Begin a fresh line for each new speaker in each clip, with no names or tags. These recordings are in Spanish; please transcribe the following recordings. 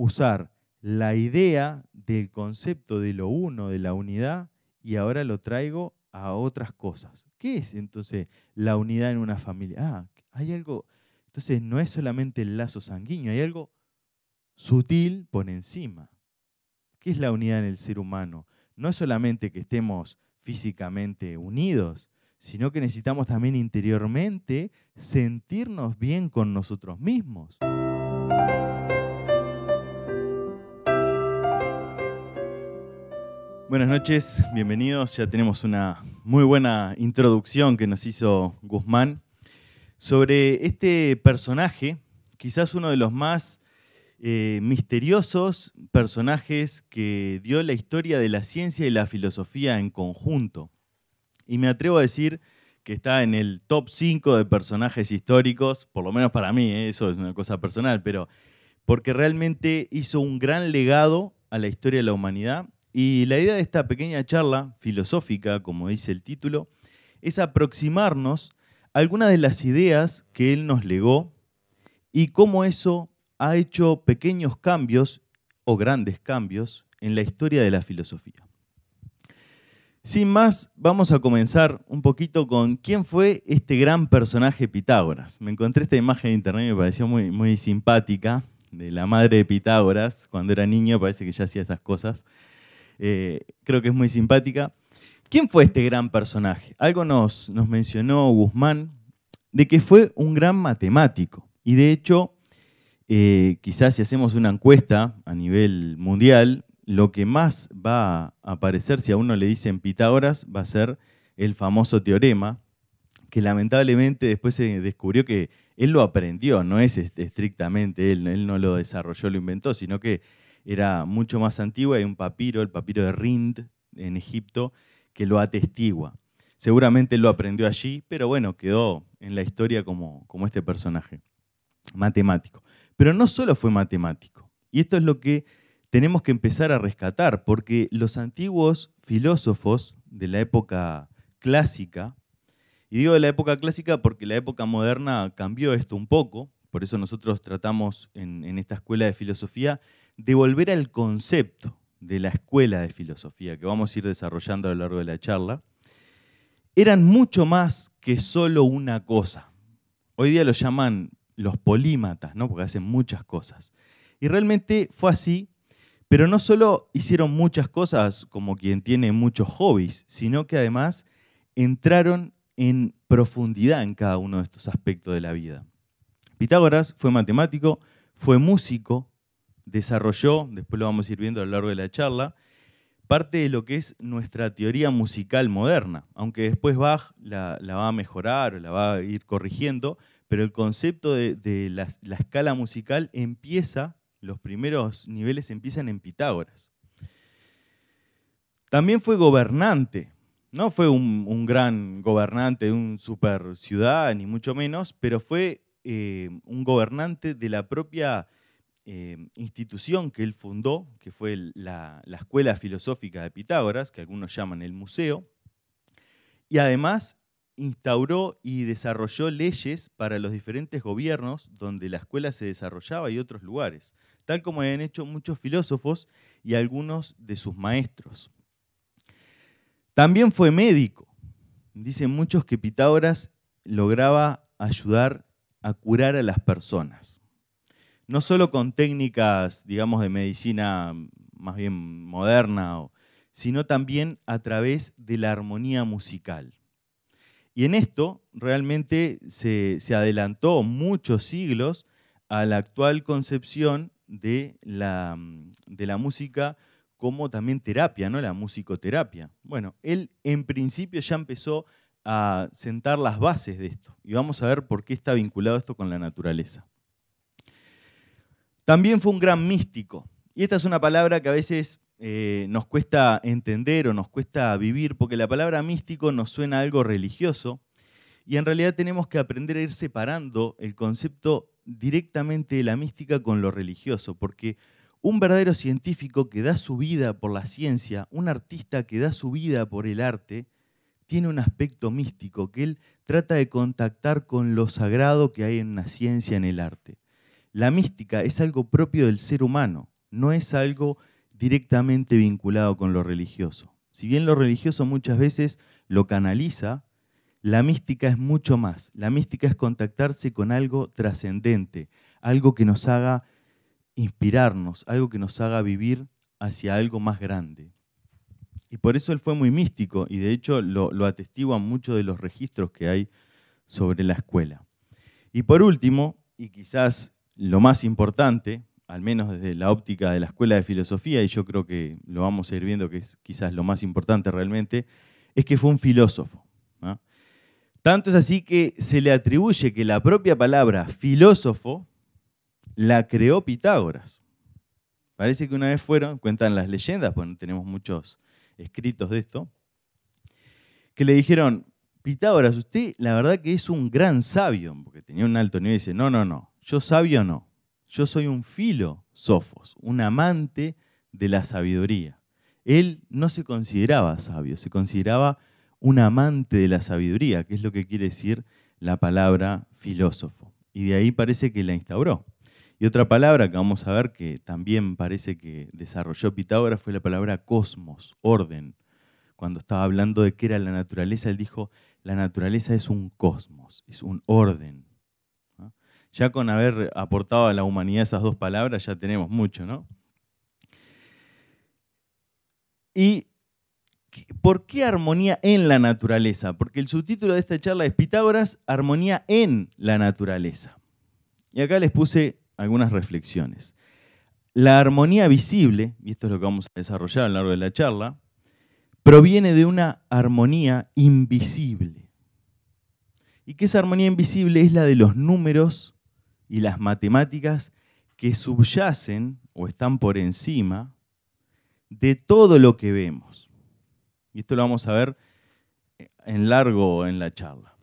usar la idea del concepto de lo uno, de la unidad, y ahora lo traigo a otras cosas. ¿Qué es entonces la unidad en una familia? Hay algo, entonces no es solamente el lazo sanguíneo, hay algo sutil por encima. ¿Qué es la unidad en el ser humano? No es solamente que estemos físicamente unidos, sino que necesitamos también interiormente sentirnos bien con nosotros mismos. Buenas noches, bienvenidos. Ya tenemos una muy buena introducción que nos hizo Guzmán sobre este personaje, quizás uno de los más misteriosos personajes que dio la historia de la ciencia y la filosofía en conjunto. Y me atrevo a decir que está en el top 5 de personajes históricos, por lo menos para mí, eso es una cosa personal, pero porque realmente hizo un gran legado a la historia de la humanidad. Y la idea de esta pequeña charla filosófica, como dice el título, es aproximarnos a algunas de las ideas que él nos legó y cómo eso ha hecho pequeños cambios o grandes cambios en la historia de la filosofía. Sin más, vamos a comenzar un poquito con quién fue este gran personaje Pitágoras. Me encontré esta imagen en internet y me pareció muy simpática, de la madre de Pitágoras. Cuando era niño parece que ya hacía esas cosas. Creo que es muy simpática. ¿Quién fue este gran personaje? Algo nos mencionó Guzmán, de que fue un gran matemático. Y de hecho, quizás si hacemos una encuesta a nivel mundial, lo que más va a aparecer si a uno le dicen Pitágoras va a ser el famoso teorema, que lamentablemente después se descubrió que él lo aprendió, no es estrictamente él no lo desarrolló, lo inventó, sino que era mucho más antiguo. Hay un papiro, el papiro de Rind en Egipto, que lo atestigua. Seguramente él lo aprendió allí, pero bueno, quedó en la historia como este personaje matemático. Pero no solo fue matemático, y esto es lo que tenemos que empezar a rescatar, porque los antiguos filósofos de la época clásica, y digo de la época clásica porque la época moderna cambió esto un poco, por eso nosotros tratamos en esta escuela de filosofía de volver al concepto de la escuela de filosofía que vamos a ir desarrollando a lo largo de la charla. Eran mucho más que solo una cosa. Hoy día lo llaman los polímatas, ¿no? Porque hacen muchas cosas. Y realmente fue así, pero no solo hicieron muchas cosas como quien tiene muchos hobbies, sino que además entraron en profundidad en cada uno de estos aspectos de la vida. Pitágoras fue matemático, fue músico, desarrolló, después lo vamos a ir viendo a lo largo de la charla, parte de lo que es nuestra teoría musical moderna, aunque después Bach la va a mejorar o la va a ir corrigiendo, pero el concepto de la escala musical empieza, los primeros niveles empiezan en Pitágoras. También fue gobernante. No fue un gran gobernante de una super ciudad, ni mucho menos, pero fue un gobernante de la propia institución que él fundó, que fue la Escuela Filosófica de Pitágoras, que algunos llaman el Museo, y además instauró y desarrolló leyes para los diferentes gobiernos donde la escuela se desarrollaba y otros lugares, tal como habían hecho muchos filósofos y algunos de sus maestros. También fue médico. Dicen muchos que Pitágoras lograba ayudar a curar a las personas. No solo con técnicas, digamos, de medicina más bien moderna, sino también a través de la armonía musical. Y en esto realmente se adelantó muchos siglos a la actual concepción de la música como también terapia, ¿no? La musicoterapia. Bueno, él en principio ya empezó a sentar las bases de esto. Y vamos a ver por qué está vinculado esto con la naturaleza. También fue un gran místico. Y esta es una palabra que a veces nos cuesta entender o nos cuesta vivir, porque la palabra místico nos suena a algo religioso, y en realidad tenemos que aprender a ir separando el concepto directamente de la mística con lo religioso, porque un verdadero científico que da su vida por la ciencia, un artista que da su vida por el arte, tiene un aspecto místico, que él trata de contactar con lo sagrado que hay en una ciencia, en el arte. La mística es algo propio del ser humano, no es algo directamente vinculado con lo religioso. Si bien lo religioso muchas veces lo canaliza, la mística es mucho más. La mística es contactarse con algo trascendente, algo que nos haga inspirarnos, algo que nos haga vivir hacia algo más grande. Y por eso él fue muy místico, y de hecho lo atestiguan muchos de los registros que hay sobre la escuela. Y por último, y quizás lo más importante, al menos desde la óptica de la Escuela de Filosofía, y yo creo que lo vamos a ir viendo que es quizás lo más importante realmente, es que fue un filósofo, ¿no? Tanto es así que se le atribuye que la propia palabra filósofo la creó Pitágoras. Parece que una vez fueron, cuentan las leyendas, pues no tenemos muchos escritos de esto, que le dijeron: Pitágoras, usted la verdad que es un gran sabio, porque tenía un alto nivel, y dice: no, yo sabio no, yo soy un filósofos, un amante de la sabiduría. Él no se consideraba sabio, se consideraba un amante de la sabiduría, que es lo que quiere decir la palabra filósofo. Y de ahí parece que la instauró. Y otra palabra que vamos a ver que también parece que desarrolló Pitágoras fue la palabra cosmos, orden. Cuando estaba hablando de qué era la naturaleza, él dijo: la naturaleza es un cosmos, es un orden. ¿No? Ya con haber aportado a la humanidad esas dos palabras ya tenemos mucho, ¿no? ¿Y por qué armonía en la naturaleza? Porque el subtítulo de esta charla es Pitágoras, armonía en la naturaleza. Y acá les puse algunas reflexiones. La armonía visible, y esto es lo que vamos a desarrollar a lo largo de la charla, proviene de una armonía invisible. ¿Y qué es armonía invisible? Es la de los números y las matemáticas que subyacen o están por encima de todo lo que vemos. Y esto lo vamos a ver en largo en la charla.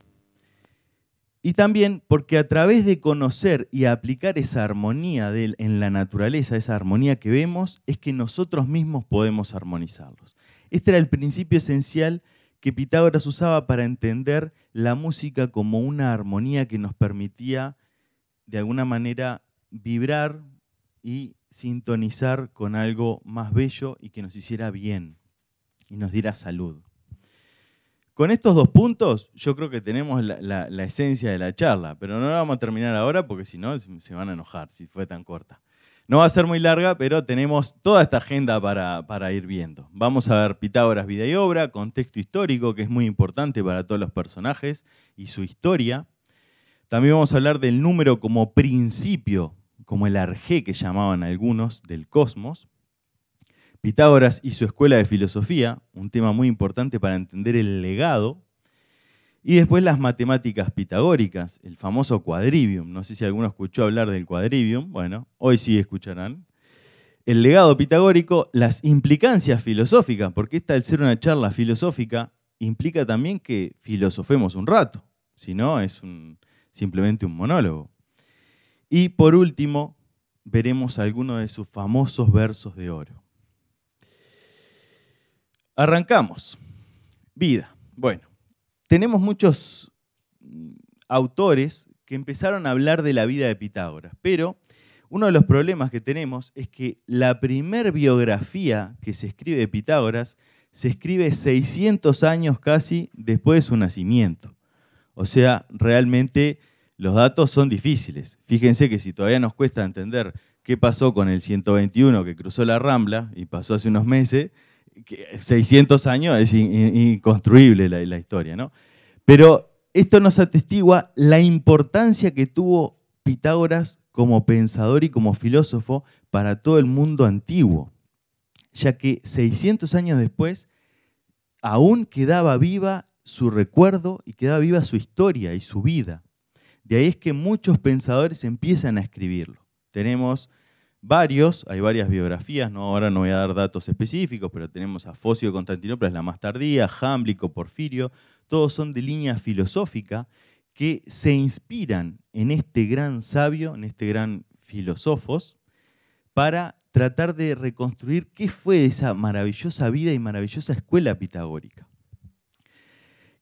Y también porque a través de conocer y aplicar esa armonía en la naturaleza, esa armonía que vemos, es que nosotros mismos podemos armonizarlos. Este era el principio esencial que Pitágoras usaba para entender la música como una armonía que nos permitía, de alguna manera, vibrar y sintonizar con algo más bello y que nos hiciera bien y nos diera salud. Con estos dos puntos, yo creo que tenemos la esencia de la charla, pero no la vamos a terminar ahora porque si no se van a enojar si fue tan corta. No va a ser muy larga, pero tenemos toda esta agenda para ir viendo. Vamos a ver Pitágoras, vida y obra, contexto histórico, que es muy importante para todos los personajes y su historia. También vamos a hablar del número como principio, como el arjé que llamaban algunos, del cosmos. Pitágoras y su escuela de filosofía, un tema muy importante para entender el legado. Y después las matemáticas pitagóricas, el famoso quadrivium. No sé si alguno escuchó hablar del quadrivium. Bueno, hoy sí escucharán. El legado pitagórico, las implicancias filosóficas, porque esta, al ser una charla filosófica, implica también que filosofemos un rato. Si no, es simplemente un monólogo. Y por último, veremos algunos de sus famosos versos de oro. Arrancamos. Vida. Bueno, tenemos muchos autores que empezaron a hablar de la vida de Pitágoras, pero uno de los problemas que tenemos es que la primer biografía que se escribe de Pitágoras se escribe 600 años casi después de su nacimiento. O sea, realmente los datos son difíciles. Fíjense que si todavía nos cuesta entender qué pasó con el 121 que cruzó la Rambla y pasó hace unos meses, 600 años es inconstruible la historia, ¿no? Pero esto nos atestigua la importancia que tuvo Pitágoras como pensador y como filósofo para todo el mundo antiguo, ya que 600 años después aún quedaba viva su recuerdo y quedaba viva su historia y su vida. De ahí es que muchos pensadores empiezan a escribirlo. Tenemos hay varias biografías, ¿no? Ahora no voy a dar datos específicos, pero tenemos a Focio de Constantinopla, es la más tardía, Jámblico, Porfirio, todos son de línea filosófica que se inspiran en este gran sabio, en este gran filósofos, para tratar de reconstruir qué fue esa maravillosa vida y maravillosa escuela pitagórica.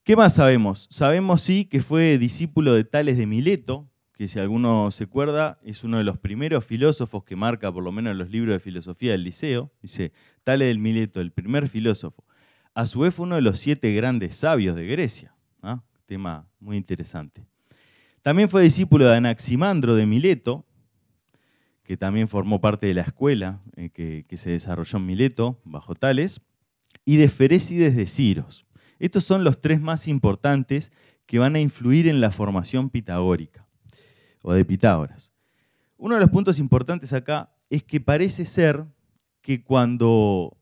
¿Qué más sabemos? Sabemos sí que fue discípulo de Tales de Mileto, que si alguno se acuerda, es uno de los primeros filósofos que marca, por lo menos en los libros de filosofía del liceo. Dice, Tales del Mileto, el primer filósofo. A su vez fue uno de los 7 grandes sabios de Grecia. ¿Ah? Tema muy interesante. También fue discípulo de Anaximandro de Mileto, que también formó parte de la escuela que se desarrolló en Mileto, bajo Tales, y de Ferécides de Siros. Estos son los 3 más importantes que van a influir en la formación pitagórica, o de Pitágoras. Uno de los puntos importantes acá es que parece ser que cuando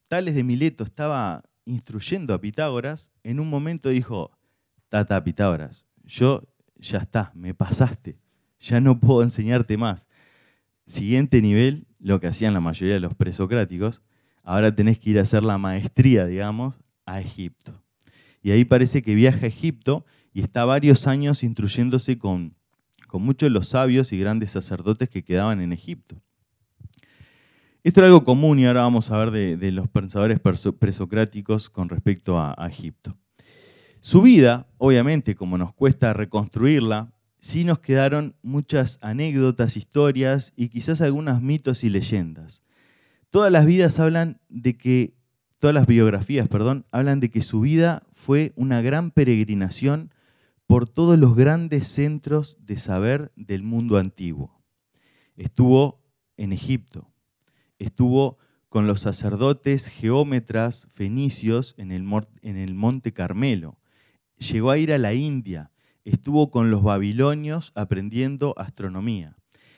Tales de Mileto estaba instruyendo a Pitágoras, en un momento dijo, Tata Pitágoras, yo ya está, me pasaste, ya no puedo enseñarte más. Siguiente nivel, lo que hacían la mayoría de los presocráticos, ahora tenés que ir a hacer la maestría, digamos, a Egipto. Y ahí parece que viaja a Egipto y está varios años instruyéndose con muchos de los sabios y grandes sacerdotes que quedaban en Egipto. Esto era algo común y ahora vamos a ver de los pensadores presocráticos con respecto a Egipto. Su vida, obviamente, como nos cuesta reconstruirla, sí nos quedaron muchas anécdotas, historias y quizás algunos mitos y leyendas. Todas las vidas hablan de que, todas las biografías, perdón, hablan de que su vida fue una gran peregrinación por todos los grandes centros de saber del mundo antiguo. Estuvo en Egipto, estuvo con los sacerdotes geómetras fenicios en el Monte Carmelo, llegó a ir a la India, estuvo con los babilonios aprendiendo astronomía.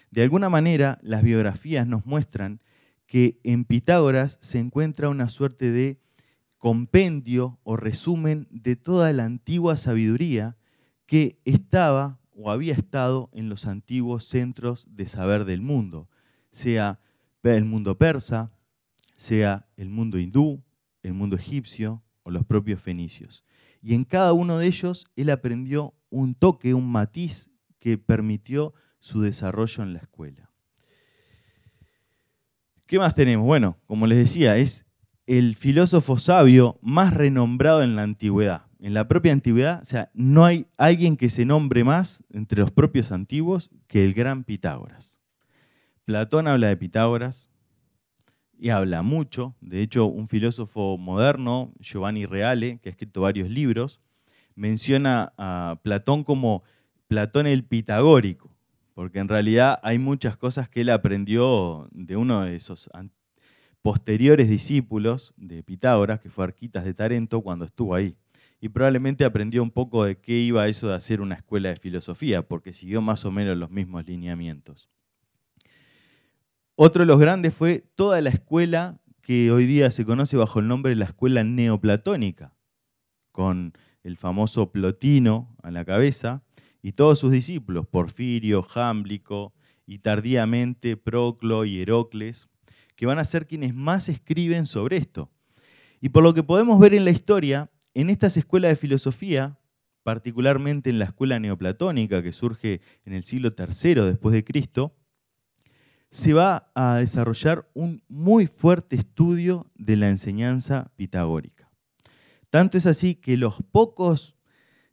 De alguna manera, las biografías nos muestran que en Pitágoras se encuentra una suerte de compendio o resumen de toda la antigua sabiduría que estaba o había estado en los antiguos centros de saber del mundo, sea el mundo persa, sea el mundo hindú, el mundo egipcio o los propios fenicios. Y en cada uno de ellos él aprendió un toque, un matiz que permitió su desarrollo en la escuela. ¿Qué más tenemos? Bueno, como les decía, es el filósofo sabio más renombrado en la antigüedad. En la propia antigüedad, o sea, no hay alguien que se nombre más entre los propios antiguos que el gran Pitágoras. Platón habla de Pitágoras y habla mucho. De hecho, un filósofo moderno, Giovanni Reale, que ha escrito varios libros, menciona a Platón como Platón el pitagórico, porque en realidad hay muchas cosas que él aprendió de uno de esos posteriores discípulos de Pitágoras, que fue Arquitas de Tarento, cuando estuvo ahí. Y probablemente aprendió un poco de qué iba eso de hacer una escuela de filosofía, porque siguió más o menos los mismos lineamientos. Otro de los grandes fue toda la escuela que hoy día se conoce bajo el nombre de la escuela neoplatónica, con el famoso Plotino a la cabeza, y todos sus discípulos, Porfirio, Jámblico y tardíamente Proclo y Herocles, que van a ser quienes más escriben sobre esto. Y por lo que podemos ver en la historia, en estas escuelas de filosofía, particularmente en la escuela neoplatónica que surge en el siglo III después de Cristo, se va a desarrollar un muy fuerte estudio de la enseñanza pitagórica. Tanto es así que los pocos,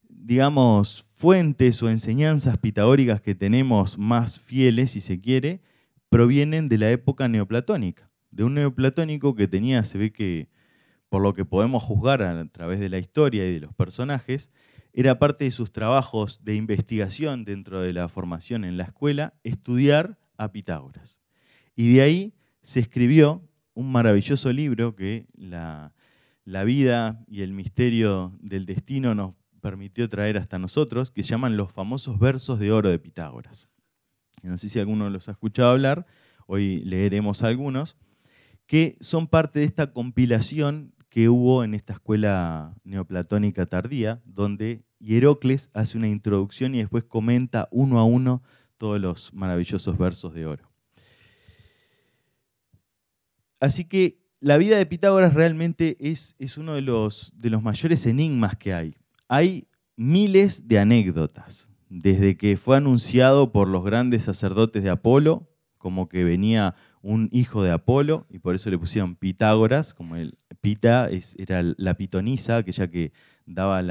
digamos, fuentes o enseñanzas pitagóricas que tenemos más fieles, si se quiere, provienen de la época neoplatónica. De un neoplatónico que tenía, se ve que, por lo que podemos juzgar a través de la historia y de los personajes, era parte de sus trabajos de investigación dentro de la formación en la escuela, estudiar a Pitágoras. Y de ahí se escribió un maravilloso libro que la vida y el misterio del destino nos permitió traer hasta nosotros, que se llaman los famosos versos de oro de Pitágoras. No sé si alguno los ha escuchado hablar, hoy leeremos algunos, que son parte de esta compilación que hubo en esta escuela neoplatónica tardía, donde Herocles hace una introducción y después comenta uno a uno todos los maravillosos versos de oro. Así que la vida de Pitágoras realmente es uno de los mayores enigmas que hay. Hay miles de anécdotas, desde que fue anunciado por los grandes sacerdotes de Apolo, como que venía un hijo de Apolo, y por eso le pusieron Pitágoras, como el Pita era la pitonisa, aquella que daba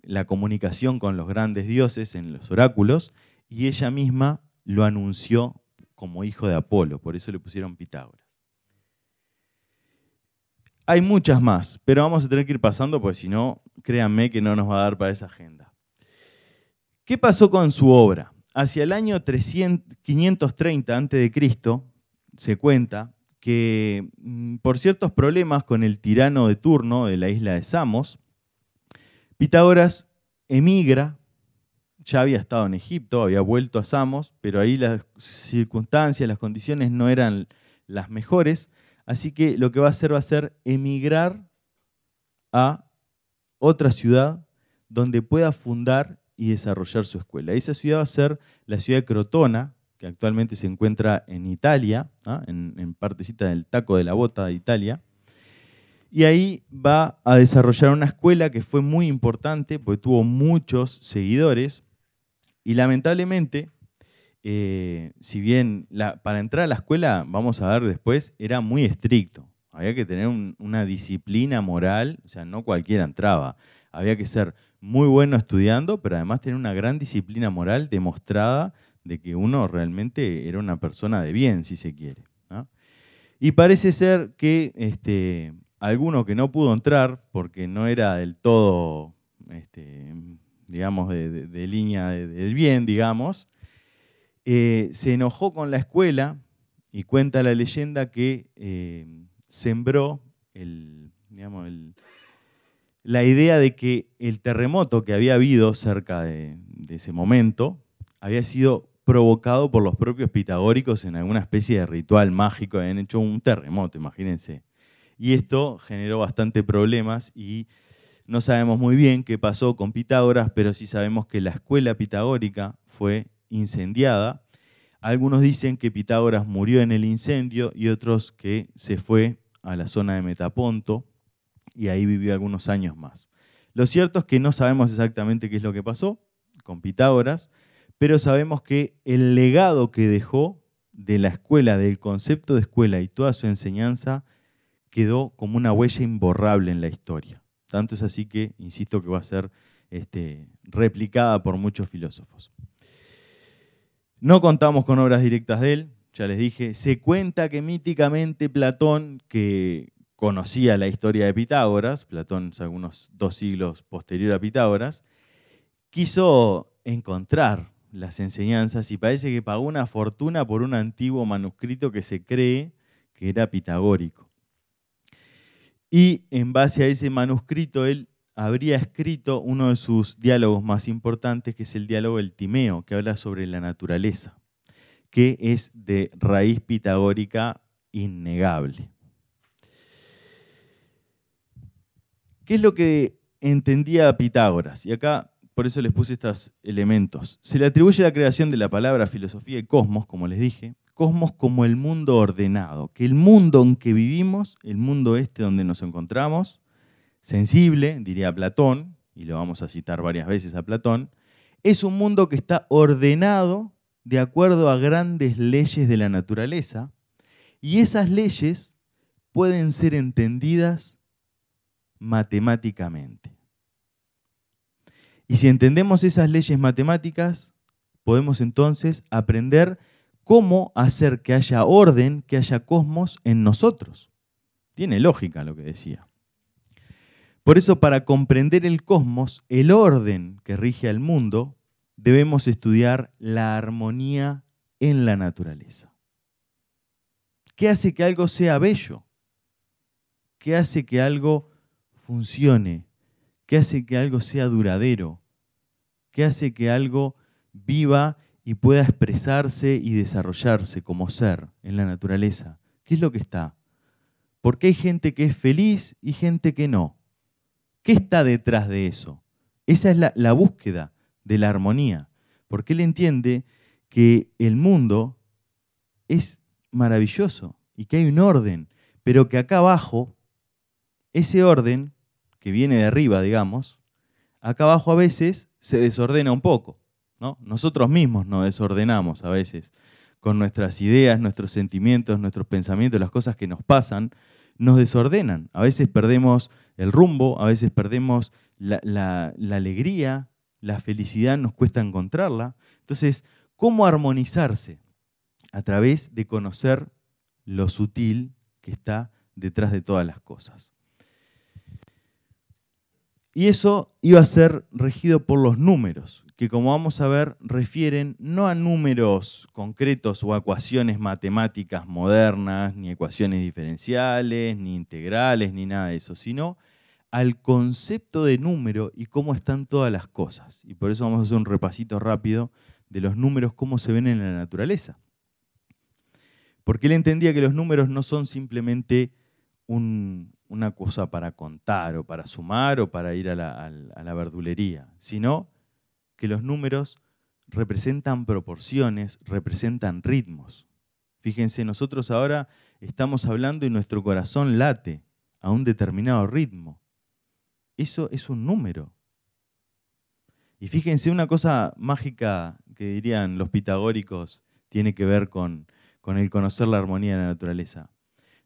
la comunicación con los grandes dioses en los oráculos, y ella misma lo anunció como hijo de Apolo, por eso le pusieron Pitágoras. Hay muchas más, pero vamos a tener que ir pasando porque si no, créanme que no nos va a dar para esa agenda. ¿Qué pasó con su obra? Hacia el año 530 a.C. se cuenta que por ciertos problemas con el tirano de turno de la isla de Samos, Pitágoras emigra, ya había estado en Egipto, había vuelto a Samos, pero ahí las circunstancias, las condiciones no eran las mejores, así que lo que va a hacer emigrar a otra ciudad donde pueda fundar y desarrollar su escuela. Esa ciudad va a ser la ciudad de Crotona, que actualmente se encuentra en Italia, ¿ah? en partecita del taco de la bota de Italia. Y ahí va a desarrollar una escuela que fue muy importante, porque tuvo muchos seguidores. Y lamentablemente, si bien para entrar a la escuela, vamos a ver después, era muy estricto. Había que tener una disciplina moral, o sea, no cualquiera entraba. Había que ser muy bueno estudiando, pero además tener una gran disciplina moral demostrada de que uno realmente era una persona de bien, si se quiere, ¿no? Y parece ser que alguno que no pudo entrar, porque no era del todo, digamos, de línea del bien, digamos, se enojó con la escuela y cuenta la leyenda que sembró la idea de que el terremoto que había habido cerca de ese momento había sido provocado por los propios pitagóricos en alguna especie de ritual mágico. Habían hecho un terremoto, imagínense. Y esto generó bastante problemas y no sabemos muy bien qué pasó con Pitágoras, pero sí sabemos que la escuela pitagórica fue incendiada. Algunos dicen que Pitágoras murió en el incendio y otros que se fue a la zona de Metaponto y ahí vivió algunos años más. Lo cierto es que no sabemos exactamente qué es lo que pasó con Pitágoras, pero sabemos que el legado que dejó de la escuela, del concepto de escuela y toda su enseñanza quedó como una huella imborrable en la historia. Tanto es así que, insisto, que va a ser replicada por muchos filósofos. No contamos con obras directas de él, ya les dije. Se cuenta que míticamente Platón, que conocía la historia de Pitágoras, Platón es algunos 2 siglos posterior a Pitágoras, quiso encontrar las enseñanzas y parece que pagó una fortuna por un antiguo manuscrito que se cree que era pitagórico. Y en base a ese manuscrito él habría escrito uno de sus diálogos más importantes, que es el diálogo del Timeo, que habla sobre la naturaleza, que es de raíz pitagórica innegable. ¿Qué es lo que entendía Pitágoras? Y acá, por eso les puse estos elementos. Se le atribuye la creación de la palabra filosofía y cosmos, como les dije, cosmos como el mundo ordenado, que el mundo en que vivimos, el mundo donde nos encontramos, sensible, diría Platón, y lo vamos a citar varias veces a Platón, es un mundo que está ordenado de acuerdo a grandes leyes de la naturaleza, y esas leyes pueden ser entendidas matemáticamente. Y si entendemos esas leyes matemáticas, podemos entonces aprender cómo hacer que haya orden, que haya cosmos en nosotros. Tiene lógica lo que decía. Por eso, para comprender el cosmos, el orden que rige al mundo, debemos estudiar la armonía en la naturaleza. ¿Qué hace que algo sea bello? ¿Qué hace que algo funcione? ¿Qué hace que algo sea duradero? ¿Qué hace que algo viva y pueda expresarse y desarrollarse como ser en la naturaleza? ¿Qué es lo que está? ¿Por qué hay gente que es feliz y gente que no? ¿Qué está detrás de eso? Esa es la búsqueda de la armonía, porque él entiende que el mundo es maravilloso y que hay un orden, pero que acá abajo, ese orden que viene de arriba, digamos, acá abajo a veces se desordena un poco, ¿no? Nosotros mismos nos desordenamos a veces con nuestras ideas, nuestros sentimientos, nuestros pensamientos, las cosas que nos pasan, nos desordenan. A veces perdemos el rumbo, a veces perdemos la alegría, la felicidad nos cuesta encontrarla. Entonces, ¿cómo armonizarse? A través de conocer lo sutil que está detrás de todas las cosas. Y eso iba a ser regido por los números, que como vamos a ver, refieren no a números concretos o a ecuaciones matemáticas modernas, ni ecuaciones diferenciales, ni integrales, ni nada de eso, sino al concepto de número y cómo están todas las cosas. Y por eso vamos a hacer un repasito rápido de los números, cómo se ven en la naturaleza. Porque él entendía que los números no son simplemente una cosa para contar o para sumar o para ir a la verdulería, sino que los números representan proporciones, representan ritmos. Fíjense, nosotros ahora estamos hablando y nuestro corazón late a un determinado ritmo. Eso es un número. Y fíjense, una cosa mágica que dirían los pitagóricos tiene que ver con el conocer la armonía de la naturaleza.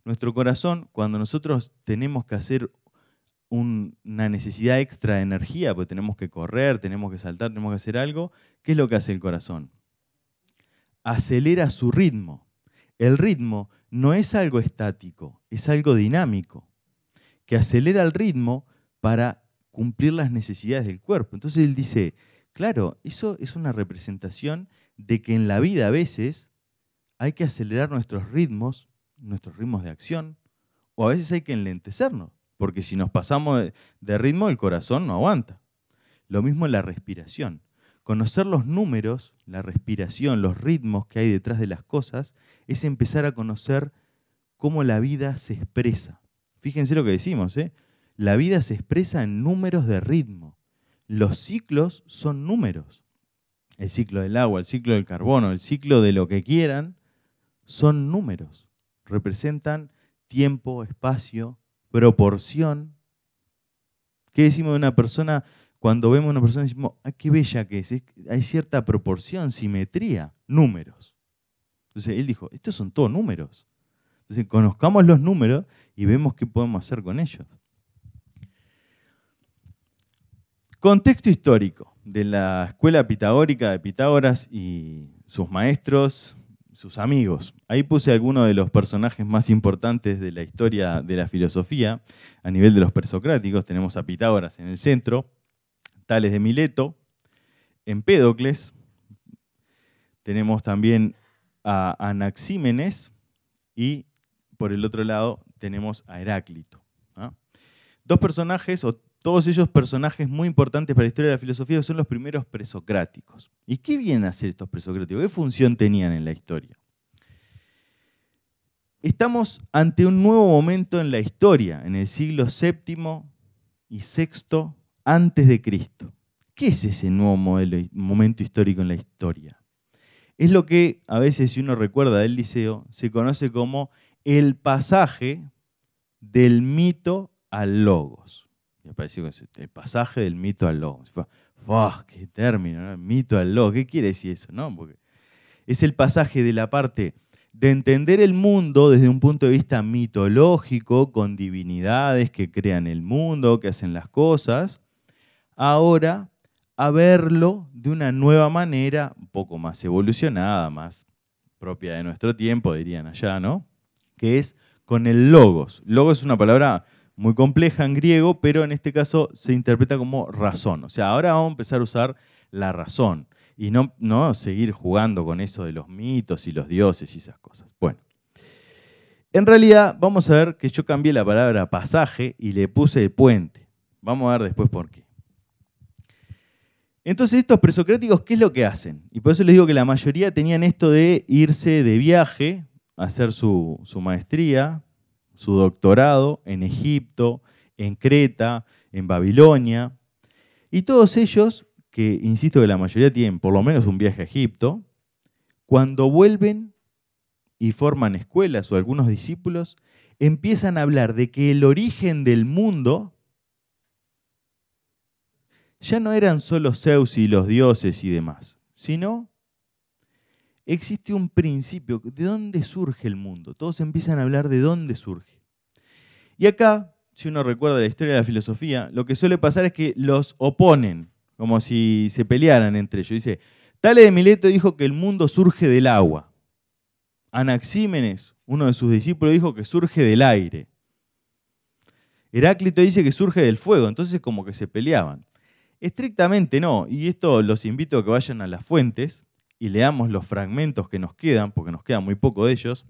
Nuestro corazón, cuando nosotros tenemos que hacer una necesidad extra de energía, porque tenemos que correr, tenemos que saltar, tenemos que hacer algo, ¿qué es lo que hace el corazón? Acelera su ritmo. El ritmo no es algo estático, es algo dinámico, que acelera el ritmo para cumplir las necesidades del cuerpo. Entonces él dice, claro, eso es una representación de que en la vida a veces hay que acelerar nuestros ritmos de acción, o a veces hay que enlentecernos, porque si nos pasamos de ritmo, el corazón no aguanta. Lo mismo en la respiración. Conocer los números, la respiración, los ritmos que hay detrás de las cosas, es empezar a conocer cómo la vida se expresa. Fíjense lo que decimos, ¿eh? La vida se expresa en números de ritmo. Los ciclos son números. El ciclo del agua, el ciclo del carbono, el ciclo de lo que quieran, son números. Representan tiempo, espacio, proporción. ¿Qué decimos de una persona? Cuando vemos a una persona decimos, ¡ay, qué bella que es! Hay cierta proporción, simetría, números. Entonces él dijo, estos son todos números. Entonces conozcamos los números y vemos qué podemos hacer con ellos. Contexto histórico de la escuela pitagórica de Pitágoras y sus maestros, sus amigos. Ahí puse algunos de los personajes más importantes de la historia de la filosofía. A nivel de los presocráticos tenemos a Pitágoras en el centro, Tales de Mileto, Empédocles, tenemos también a Anaxímenes y por el otro lado tenemos a Heráclito. Dos personajes, o todos ellos personajes muy importantes para la historia de la filosofía, son los primeros presocráticos. ¿Y qué vienen a hacer estos presocráticos? ¿Qué función tenían en la historia? Estamos ante un nuevo momento en la historia, en el siglo VII y VI antes de Cristo. ¿Qué es ese nuevo momento histórico en la historia? Es lo que a veces, si uno recuerda del liceo, se conoce como el pasaje del mito al logos. Me pareció el pasaje del mito al logos. ¡Qué término! ¿No? Mito al logos. ¿Qué quiere decir eso? ¿No? Porque es el pasaje de la parte de entender el mundo desde un punto de vista mitológico, con divinidades que crean el mundo, que hacen las cosas, ahora a verlo de una nueva manera, un poco más evolucionada, más propia de nuestro tiempo, dirían allá, ¿no? Que es con el logos. Logos es una palabra muy compleja en griego, pero en este caso se interpreta como razón. O sea, ahora vamos a empezar a usar la razón y no seguir jugando con eso de los mitos y los dioses y esas cosas. Bueno, en realidad vamos a ver que yo cambié la palabra pasaje y le puse puente. Vamos a ver después por qué. Entonces estos presocráticos, ¿qué es lo que hacen? Y por eso les digo que la mayoría tenían esto de irse de viaje a hacer su maestría, su doctorado en Egipto, en Creta, en Babilonia. Y todos ellos, que insisto que la mayoría tienen por lo menos un viaje a Egipto, cuando vuelven y forman escuelas o algunos discípulos, empiezan a hablar de que el origen del mundo ya no eran solo Zeus y los dioses y demás, sino existe un principio. ¿De dónde surge el mundo? Todos empiezan a hablar de dónde surge. Y acá, si uno recuerda la historia de la filosofía, lo que suele pasar es que los oponen, como si se pelearan entre ellos. Dice, Tales de Mileto dijo que el mundo surge del agua. Anaxímenes, uno de sus discípulos, dijo que surge del aire. Heráclito dice que surge del fuego, entonces como que se peleaban. Estrictamente no, y esto los invito a que vayan a las fuentes y leamos los fragmentos que nos quedan, porque nos queda muy poco de ellos,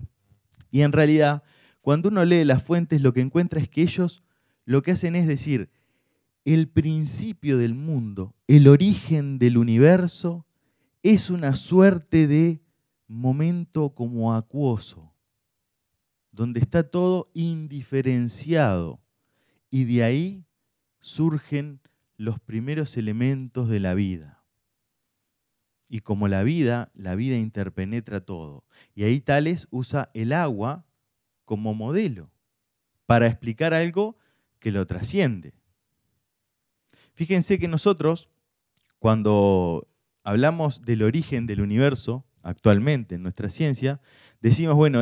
y en realidad, cuando uno lee las fuentes, lo que encuentra es que ellos lo que hacen es decir, el principio del mundo, el origen del universo, es una suerte de momento como acuoso, donde está todo indiferenciado, y de ahí surgen los primeros elementos de la vida. Y como la vida interpenetra todo. Y ahí Tales usa el agua como modelo para explicar algo que lo trasciende. Fíjense que nosotros, cuando hablamos del origen del universo, actualmente en nuestra ciencia, decimos, bueno,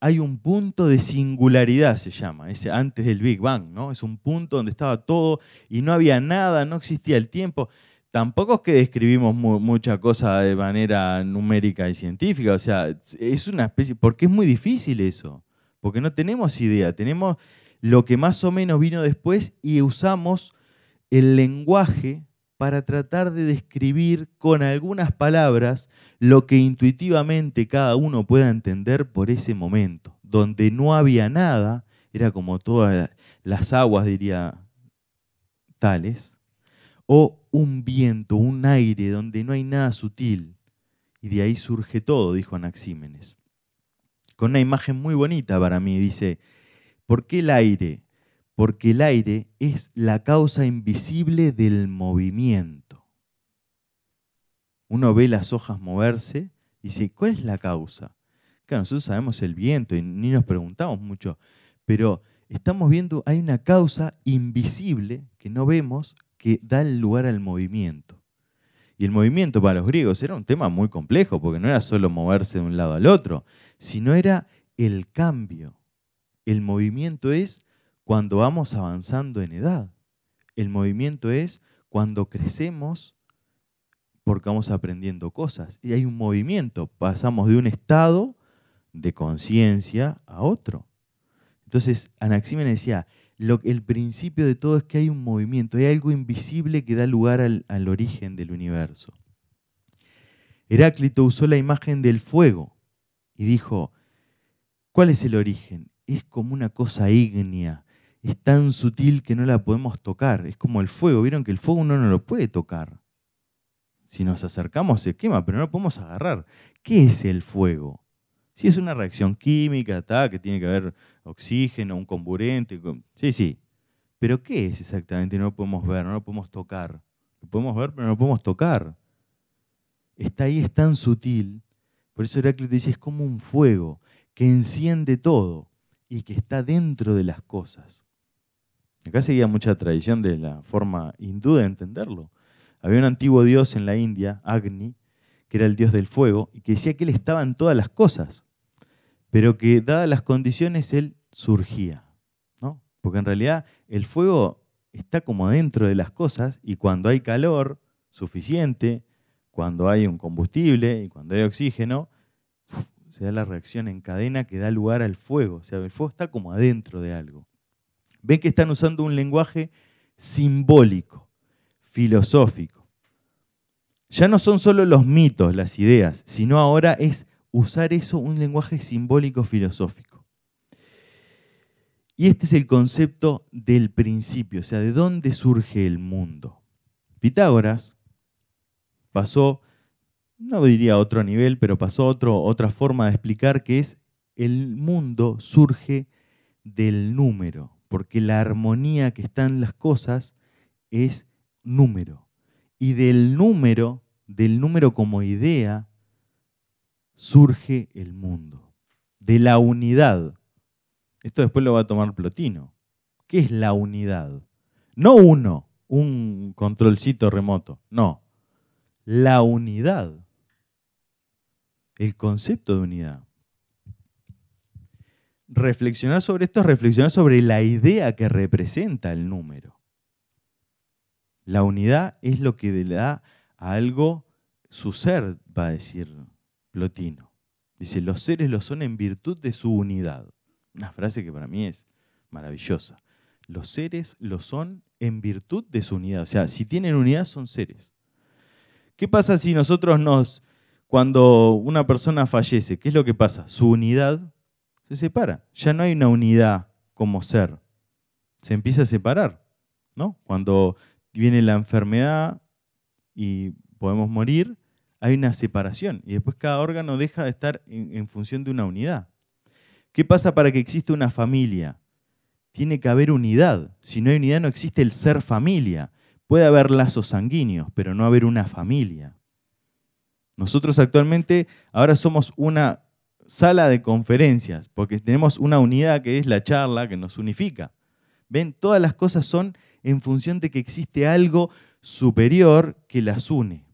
hay un punto de singularidad, se llama, ese antes del Big Bang, ¿no? Es un punto donde estaba todo y no había nada, no existía el tiempo. Tampoco es que describimos mucha cosa de manera numérica y científica, o sea, es una especie, porque es muy difícil eso, porque no tenemos idea, tenemos lo que más o menos vino después y usamos el lenguaje para tratar de describir con algunas palabras lo que intuitivamente cada uno pueda entender por ese momento, donde no había nada, era como todas las aguas, diría Tales, o un viento, un aire donde no hay nada sutil, y de ahí surge todo, dijo Anaxímenes. Con una imagen muy bonita para mí, dice, ¿por qué el aire? Porque el aire es la causa invisible del movimiento. Uno ve las hojas moverse y dice, ¿cuál es la causa? Claro, nosotros sabemos el viento y ni nos preguntamos mucho, pero estamos viendo, hay una causa invisible que no vemos que da lugar al movimiento. Y el movimiento para los griegos era un tema muy complejo, porque no era solo moverse de un lado al otro, sino era el cambio. El movimiento es cuando vamos avanzando en edad. El movimiento es cuando crecemos porque vamos aprendiendo cosas. Y hay un movimiento, pasamos de un estado de conciencia a otro. Entonces, Anaxímenes decía, el principio de todo es que hay un movimiento, hay algo invisible que da lugar al origen del universo. Heráclito usó la imagen del fuego y dijo, ¿cuál es el origen? Es como una cosa ígnea, es tan sutil que no la podemos tocar, es como el fuego, vieron que el fuego uno no lo puede tocar. Si nos acercamos se quema, pero no lo podemos agarrar. ¿Qué es el fuego? Si es una reacción química, que tiene que haber oxígeno, un comburente, sí. Pero ¿qué es exactamente? No lo podemos ver, no lo podemos tocar. Lo podemos ver, pero no lo podemos tocar. Está ahí, es tan sutil. Por eso Heráclito dice, es como un fuego que enciende todo y que está dentro de las cosas. Acá seguía mucha tradición de la forma hindú de entenderlo. Había un antiguo dios en la India, Agni, que era el dios del fuego, y que decía que él estaba en todas las cosas, pero que dadas las condiciones él surgía, ¿no? Porque en realidad el fuego está como dentro de las cosas y cuando hay calor suficiente, cuando hay un combustible y cuando hay oxígeno, se da la reacción en cadena que da lugar al fuego. O sea, el fuego está como adentro de algo. Ven que están usando un lenguaje simbólico, filosófico. Ya no son solo los mitos, las ideas, sino ahora es usar eso, un lenguaje simbólico filosófico. Y este es el concepto del principio, o sea, de dónde surge el mundo. Pitágoras pasó, no diría a otro nivel, pero pasó a otra forma de explicar que es el mundo surge del número, porque la armonía que está en las cosas es número. Y del número como idea, surge el mundo. De la unidad. Esto después lo va a tomar Plotino. ¿Qué es la unidad? No uno, un controlcito remoto. No. La unidad. El concepto de unidad. reflexionar sobre esto es reflexionar sobre la idea que representa el número. La unidad es lo que le da a algo su ser, va a decir Plotino. Dice, los seres lo son en virtud de su unidad. Una frase que para mí es maravillosa. Los seres lo son en virtud de su unidad. O sea, si tienen unidad son seres. ¿Qué pasa si nosotros cuando una persona fallece, qué es lo que pasa? Su unidad se separa. Ya no hay una unidad como ser. Se empieza a separar, ¿no? Cuando viene la enfermedad y podemos morir, hay una separación. Y después cada órgano deja de estar en función de una unidad. ¿Qué pasa para que exista una familia? Tiene que haber unidad. Si no hay unidad no existe el ser familia. Puede haber lazos sanguíneos, pero no haber una familia. Nosotros actualmente ahora somos una sala de conferencias, porque tenemos una unidad que es la charla, que nos unifica. ¿Ven? Todas las cosas son en función de que existe algo superior que las une.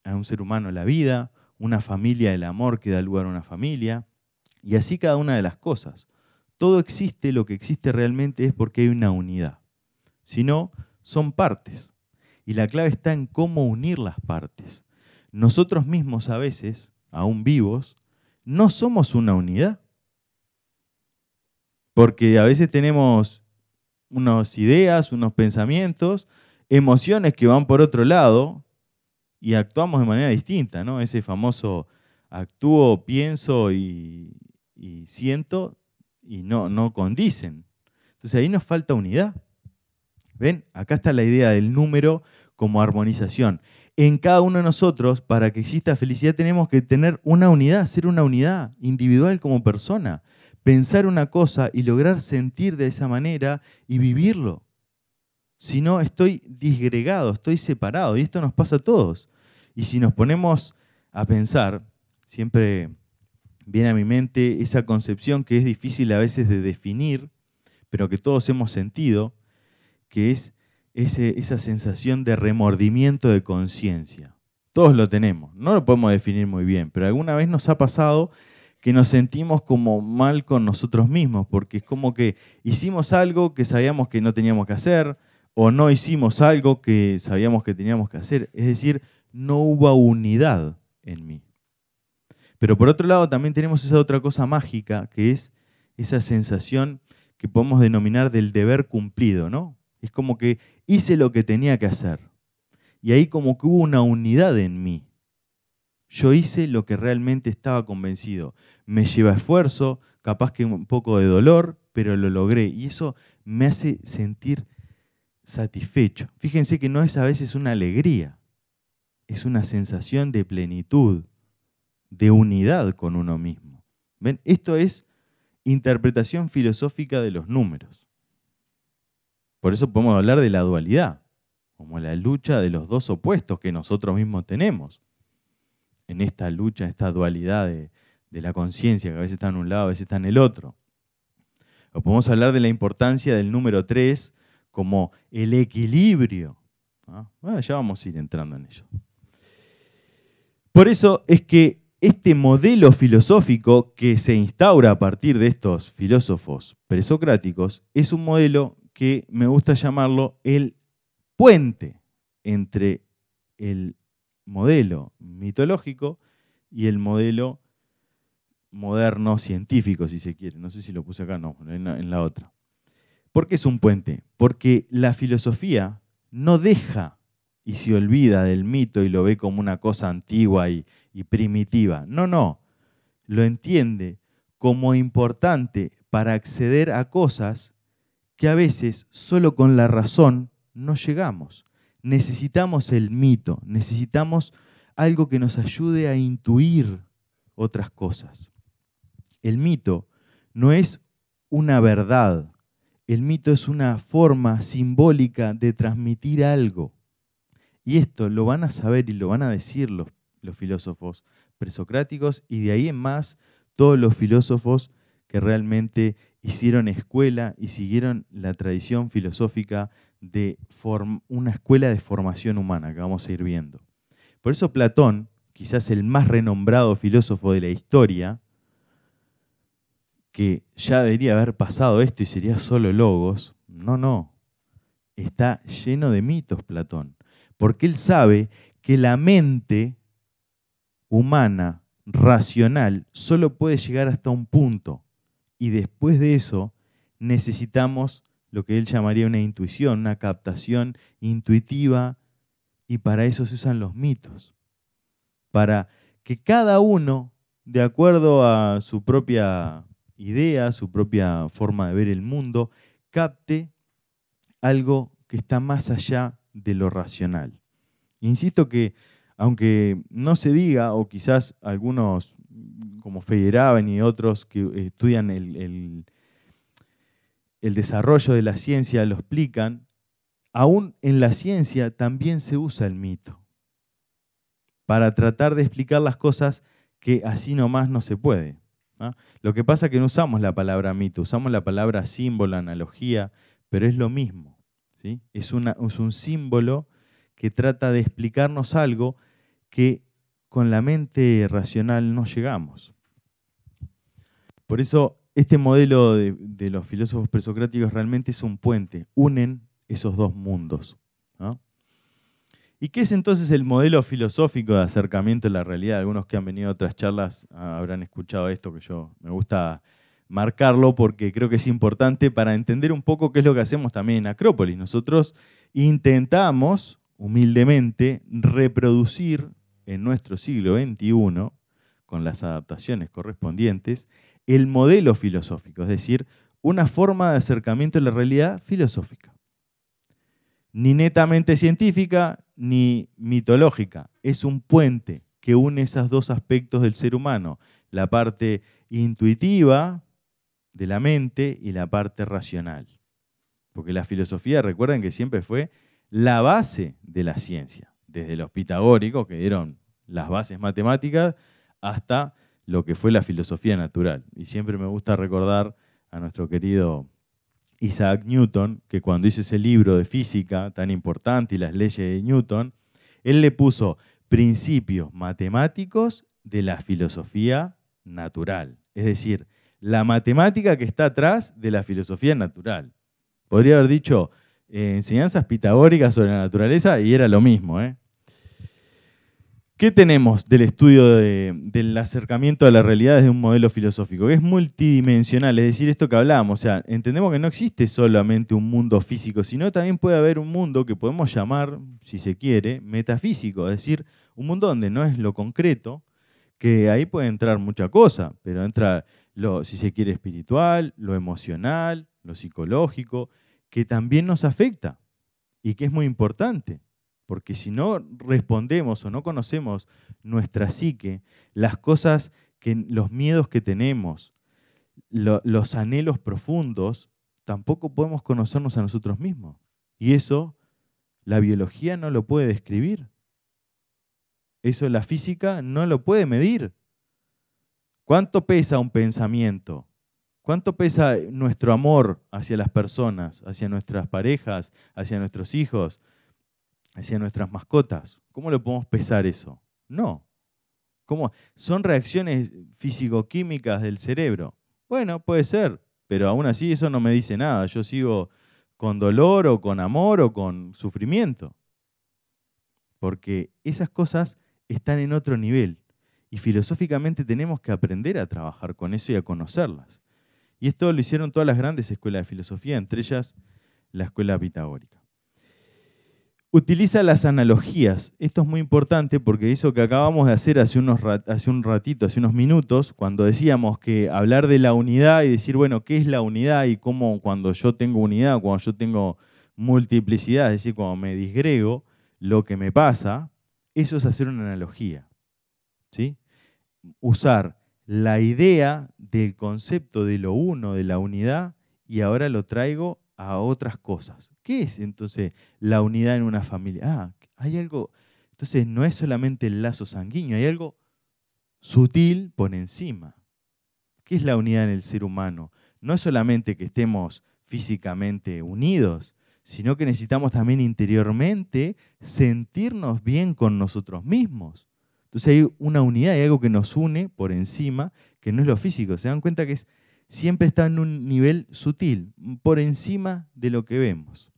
A un ser humano la vida, una familia el amor que da lugar a una familia, y así cada una de las cosas. Todo existe, lo que existe realmente es porque hay una unidad. Si no, son partes. Y la clave está en cómo unir las partes. Nosotros mismos a veces, aún vivos, no somos una unidad. Porque a veces tenemos unas ideas, unos pensamientos, emociones que van por otro lado y actuamos de manera distinta, ¿no? Ese famoso actúo, pienso y siento y no condicen. Entonces ahí nos falta unidad. ¿Ven? Acá está la idea del número como armonización. En cada uno de nosotros, para que exista felicidad, tenemos que tener una unidad, ser una unidad individual como persona. Pensar una cosa y lograr sentir de esa manera y vivirlo. Si no, estoy disgregado, estoy separado, y esto nos pasa a todos. Y si nos ponemos a pensar, siempre viene a mi mente esa concepción que es difícil a veces de definir, pero que todos hemos sentido, que es esa sensación de remordimiento de conciencia. Todos lo tenemos, no lo podemos definir muy bien, pero alguna vez nos ha pasado que nos sentimos como mal con nosotros mismos, porque es como que hicimos algo que sabíamos que no teníamos que hacer, o no hicimos algo que sabíamos que teníamos que hacer. Es decir, no hubo unidad en mí. Pero por otro lado también tenemos esa otra cosa mágica, que es esa sensación que podemos denominar del deber cumplido, ¿no? Es como que hice lo que tenía que hacer. Y ahí como que hubo una unidad en mí. Yo hice lo que realmente estaba convencido. Me lleva esfuerzo, capaz que un poco de dolor, pero lo logré. Y eso me hace sentir satisfecho. Fíjense que no es a veces una alegría, es una sensación de plenitud, de unidad con uno mismo. ¿Ven? Esto es interpretación filosófica de los números. Por eso podemos hablar de la dualidad, como la lucha de los dos opuestos que nosotros mismos tenemos. En esta lucha, esta dualidad de la conciencia, que a veces está en un lado, a veces está en el otro. O podemos hablar de la importancia del número 3 como el equilibrio. Bueno, ya vamos a ir entrando en ello. Por eso es que este modelo filosófico que se instaura a partir de estos filósofos presocráticos es un modelo que me gusta llamarlo el puente entre el modelo mitológico y el modelo moderno científico, si se quiere. No sé si lo puse acá, no, en la otra. ¿Por qué es un puente? Porque la filosofía no deja y se olvida del mito y lo ve como una cosa antigua y primitiva. No. Lo entiende como importante para acceder a cosas que a veces solo con la razón no llegamos. Necesitamos el mito, necesitamos algo que nos ayude a intuir otras cosas. El mito no es una verdad, el mito es una forma simbólica de transmitir algo. Y esto lo van a saber y lo van a decir los filósofos presocráticos y de ahí en más todos los filósofos que realmente hicieron escuela y siguieron la tradición filosófica de una escuela de formación humana que vamos a ir viendo. Por eso Platón, quizás el más renombrado filósofo de la historia, que ya debería haber pasado esto y sería solo logos. No, no. Está lleno de mitos, Platón. Porque él sabe que la mente humana, racional, solo puede llegar hasta un punto. Y después de eso necesitamos lo que él llamaría una intuición, una captación intuitiva, y para eso se usan los mitos. Para que cada uno, de acuerdo a su propia idea, su propia forma de ver el mundo, capte algo que está más allá de lo racional. Insisto que, aunque no se diga, o quizás algunos como Feyerabend y otros que estudian el desarrollo de la ciencia lo explican, aún en la ciencia también se usa el mito para tratar de explicar las cosas que así nomás no se puede, ¿no? Lo que pasa es que no usamos la palabra mito, usamos la palabra símbolo, analogía, pero es lo mismo, ¿sí? Es un símbolo que trata de explicarnos algo que con la mente racional no llegamos. Por eso este modelo de los filósofos presocráticos realmente es un puente, unen esos dos mundos, ¿no? ¿Y qué es entonces el modelo filosófico de acercamiento a la realidad? Algunos que han venido a otras charlas habrán escuchado esto, que yo me gusta marcarlo porque creo que es importante para entender un poco qué es lo que hacemos también en Acrópolis. Nosotros intentamos humildemente reproducir en nuestro siglo XXI, con las adaptaciones correspondientes, el modelo filosófico, es decir, una forma de acercamiento a la realidad filosófica. Ni netamente científica, ni mitológica. Es un puente que une esos dos aspectos del ser humano, la parte intuitiva de la mente y la parte racional. Porque la filosofía, recuerden que siempre fue la base de la ciencia, desde los pitagóricos, que dieron las bases matemáticas, hasta lo que fue la filosofía natural. Y siempre me gusta recordar a nuestro querido Isaac Newton, que cuando hizo ese libro de física tan importante y las leyes de Newton, él le puso principios matemáticos de la filosofía natural. Es decir, la matemática que está atrás de la filosofía natural. Podría haber dicho enseñanzas pitagóricas sobre la naturaleza y era lo mismo, ¿eh? ¿Qué tenemos del estudio del acercamiento a la realidad desde un modelo filosófico? Es multidimensional, es decir, esto que hablábamos, o sea, entendemos que no existe solamente un mundo físico, sino también puede haber un mundo que podemos llamar, si se quiere, metafísico, es decir, un mundo donde no es lo concreto, que ahí puede entrar mucha cosa, pero entra lo, si se quiere, espiritual, lo emocional, lo psicológico, que también nos afecta y que es muy importante. Porque si no respondemos o no conocemos nuestra psique, las cosas, los miedos que tenemos, los anhelos profundos, tampoco podemos conocernos a nosotros mismos. Y eso la biología no lo puede describir. Eso la física no lo puede medir. ¿Cuánto pesa un pensamiento? ¿Cuánto pesa nuestro amor hacia las personas, hacia nuestras parejas, hacia nuestros hijos, hacia nuestras mascotas? ¿Cómo lo podemos pesar eso? No. ¿Cómo? ¿Son reacciones físico-químicas del cerebro? Bueno, puede ser, pero aún así eso no me dice nada. Yo sigo con dolor o con amor o con sufrimiento. Porque esas cosas están en otro nivel. Y filosóficamente tenemos que aprender a trabajar con eso y a conocerlas. Y esto lo hicieron todas las grandes escuelas de filosofía, entre ellas la escuela pitagórica. Utiliza las analogías. Esto es muy importante porque eso que acabamos de hacer hace un ratito, hace unos minutos, cuando decíamos que hablar de la unidad y decir, bueno, ¿qué es la unidad? Y cómo cuando yo tengo unidad, cuando yo tengo multiplicidad, es decir, cuando me disgrego, lo que me pasa, eso es hacer una analogía, ¿sí? Usar la idea del concepto de lo uno, de la unidad, y ahora lo traigo a otras cosas. ¿Qué es entonces la unidad en una familia? Ah, hay algo, entonces no es solamente el lazo sanguíneo, hay algo sutil por encima. ¿Qué es la unidad en el ser humano? No es solamente que estemos físicamente unidos, sino que necesitamos también interiormente sentirnos bien con nosotros mismos. Entonces hay una unidad, hay algo que nos une por encima, que no es lo físico. ¿Se dan cuenta que es siempre está en un nivel sutil, por encima de lo que vemos.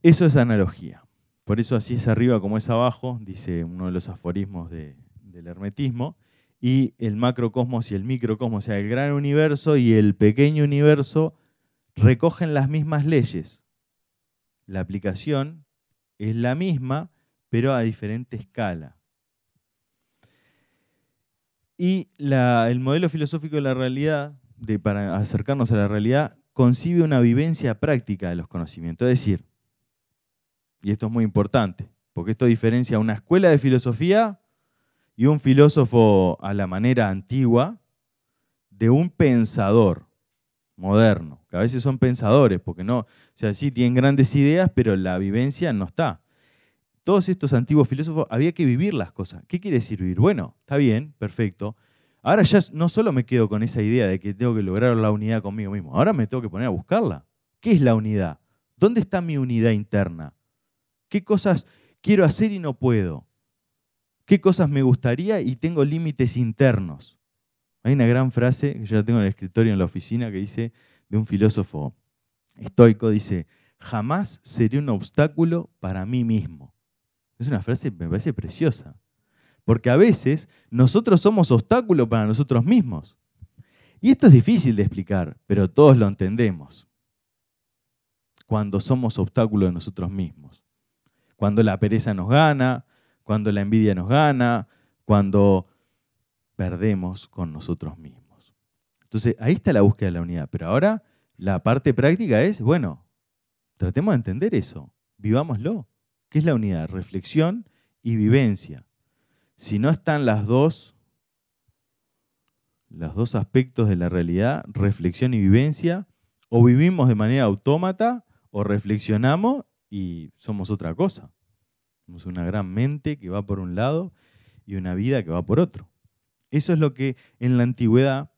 Eso es analogía. Por eso así es arriba como es abajo, dice uno de los aforismos del hermetismo, y el macrocosmos y el microcosmos, o sea, el gran universo y el pequeño universo recogen las mismas leyes. La aplicación es la misma, pero a diferente escala. Y el modelo filosófico de la realidad, para acercarnos a la realidad, concibe una vivencia práctica de los conocimientos. Es decir, y esto es muy importante, porque esto diferencia una escuela de filosofía y un filósofo a la manera antigua de un pensador moderno, que a veces son pensadores, porque no, o sea, sí tienen grandes ideas, pero la vivencia no está. Todos estos antiguos filósofos había que vivir las cosas. ¿Qué quiere decir vivir? Bueno, está bien, perfecto. Ahora ya no solo me quedo con esa idea de que tengo que lograr la unidad conmigo mismo, ahora me tengo que poner a buscarla. ¿Qué es la unidad? ¿Dónde está mi unidad interna? ¿Qué cosas quiero hacer y no puedo? ¿Qué cosas me gustaría y tengo límites internos? Hay una gran frase que yo la tengo en el escritorio en la oficina que dice, de un filósofo estoico, dice, jamás seré un obstáculo para mí mismo. Es una frase que me parece preciosa. Porque a veces nosotros somos obstáculos para nosotros mismos. Y esto es difícil de explicar, pero todos lo entendemos. Cuando somos obstáculos de nosotros mismos. Cuando la pereza nos gana, cuando la envidia nos gana, cuando perdemos con nosotros mismos. Entonces, ahí está la búsqueda de la unidad. Pero ahora la parte práctica es, bueno, tratemos de entender eso, vivámoslo. ¿Qué es la unidad? Reflexión y vivencia. Si no están los dos aspectos de la realidad, reflexión y vivencia, o vivimos de manera autómata, o reflexionamos y somos otra cosa. Somos una gran mente que va por un lado y una vida que va por otro. Eso es lo que en la antigüedad,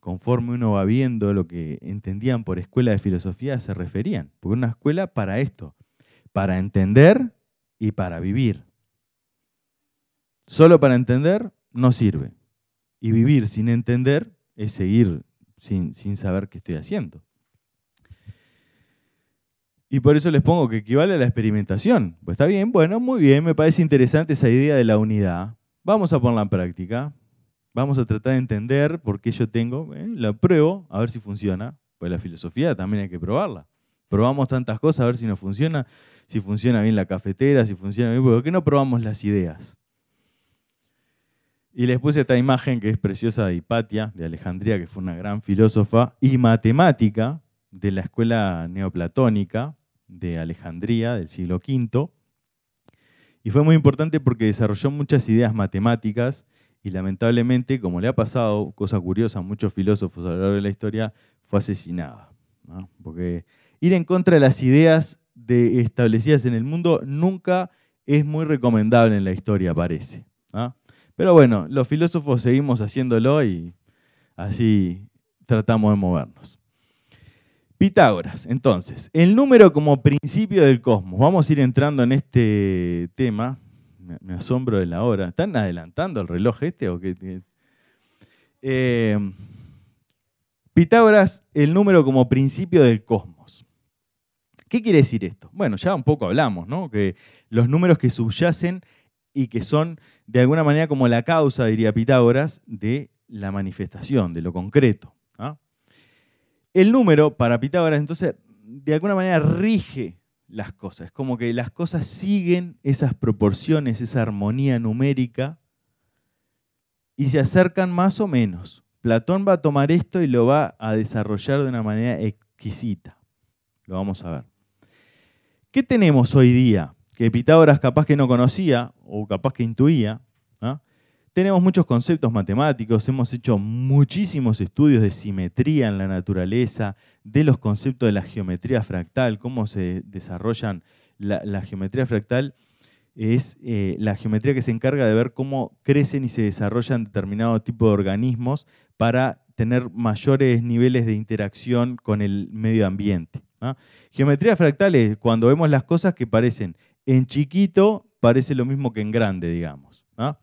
conforme uno va viendo lo que entendían por escuela de filosofía, se referían. Porque una escuela para esto, para entender y para vivir. Solo para entender no sirve. Y vivir sin entender es seguir sin saber qué estoy haciendo. Y por eso les pongo que equivale a la experimentación. Pues está bien, bueno, muy bien, me parece interesante esa idea de la unidad. Vamos a ponerla en práctica. Vamos a tratar de entender por qué yo tengo, la pruebo, a ver si funciona. Pues la filosofía también hay que probarla. Probamos tantas cosas a ver si nos funciona, si funciona bien la cafetera, si funciona bien, ¿por qué no probamos las ideas? Y les puse esta imagen que es preciosa de Hipatia, de Alejandría, que fue una gran filósofa y matemática de la escuela neoplatónica de Alejandría del siglo V. Y fue muy importante porque desarrolló muchas ideas matemáticas y lamentablemente, como le ha pasado, cosa curiosa a muchos filósofos a lo largo de la historia, fue asesinada, ¿no? Porque ir en contra de las ideas establecidas en el mundo nunca es muy recomendable en la historia, parece, ¿no? Pero bueno, los filósofos seguimos haciéndolo y así tratamos de movernos. Pitágoras, entonces, el número como principio del cosmos. Vamos a ir entrando en este tema. Me asombro de la hora. ¿Están adelantando el reloj este o qué? Pitágoras, el número como principio del cosmos. ¿Qué quiere decir esto? Bueno, ya un poco hablamos, ¿no? Que los números que subyacen y que son de alguna manera como la causa, diría Pitágoras, de la manifestación, de lo concreto, ¿no? El número, para Pitágoras, entonces, de alguna manera rige las cosas. Es como que las cosas siguen esas proporciones, esa armonía numérica, y se acercan más o menos. Platón va a tomar esto y lo va a desarrollar de una manera exquisita. Lo vamos a ver. ¿Qué tenemos hoy día? Que Pitágoras capaz que no conocía, o capaz que intuía, ¿no? Tenemos muchos conceptos matemáticos, hemos hecho muchísimos estudios de simetría en la naturaleza, de los conceptos de la geometría fractal, cómo se desarrollan. La geometría fractal es la geometría que se encarga de ver cómo crecen y se desarrollan determinado tipo de organismos para tener mayores niveles de interacción con el medio ambiente, ¿no? Geometría fractal es cuando vemos las cosas que parecen en chiquito, parece lo mismo que en grande, digamos, ¿no?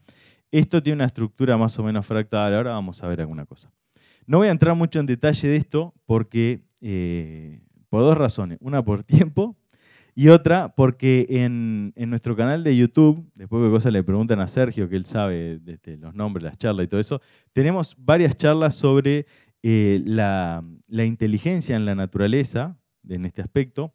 Esto tiene una estructura más o menos fractal, ahora vamos a ver alguna cosa. No voy a entrar mucho en detalle de esto porque, por dos razones. Una por tiempo y otra porque en nuestro canal de YouTube, después de cosas le preguntan a Sergio, que él sabe los nombres, las charlas y todo eso, tenemos varias charlas sobre la inteligencia en la naturaleza, en este aspecto,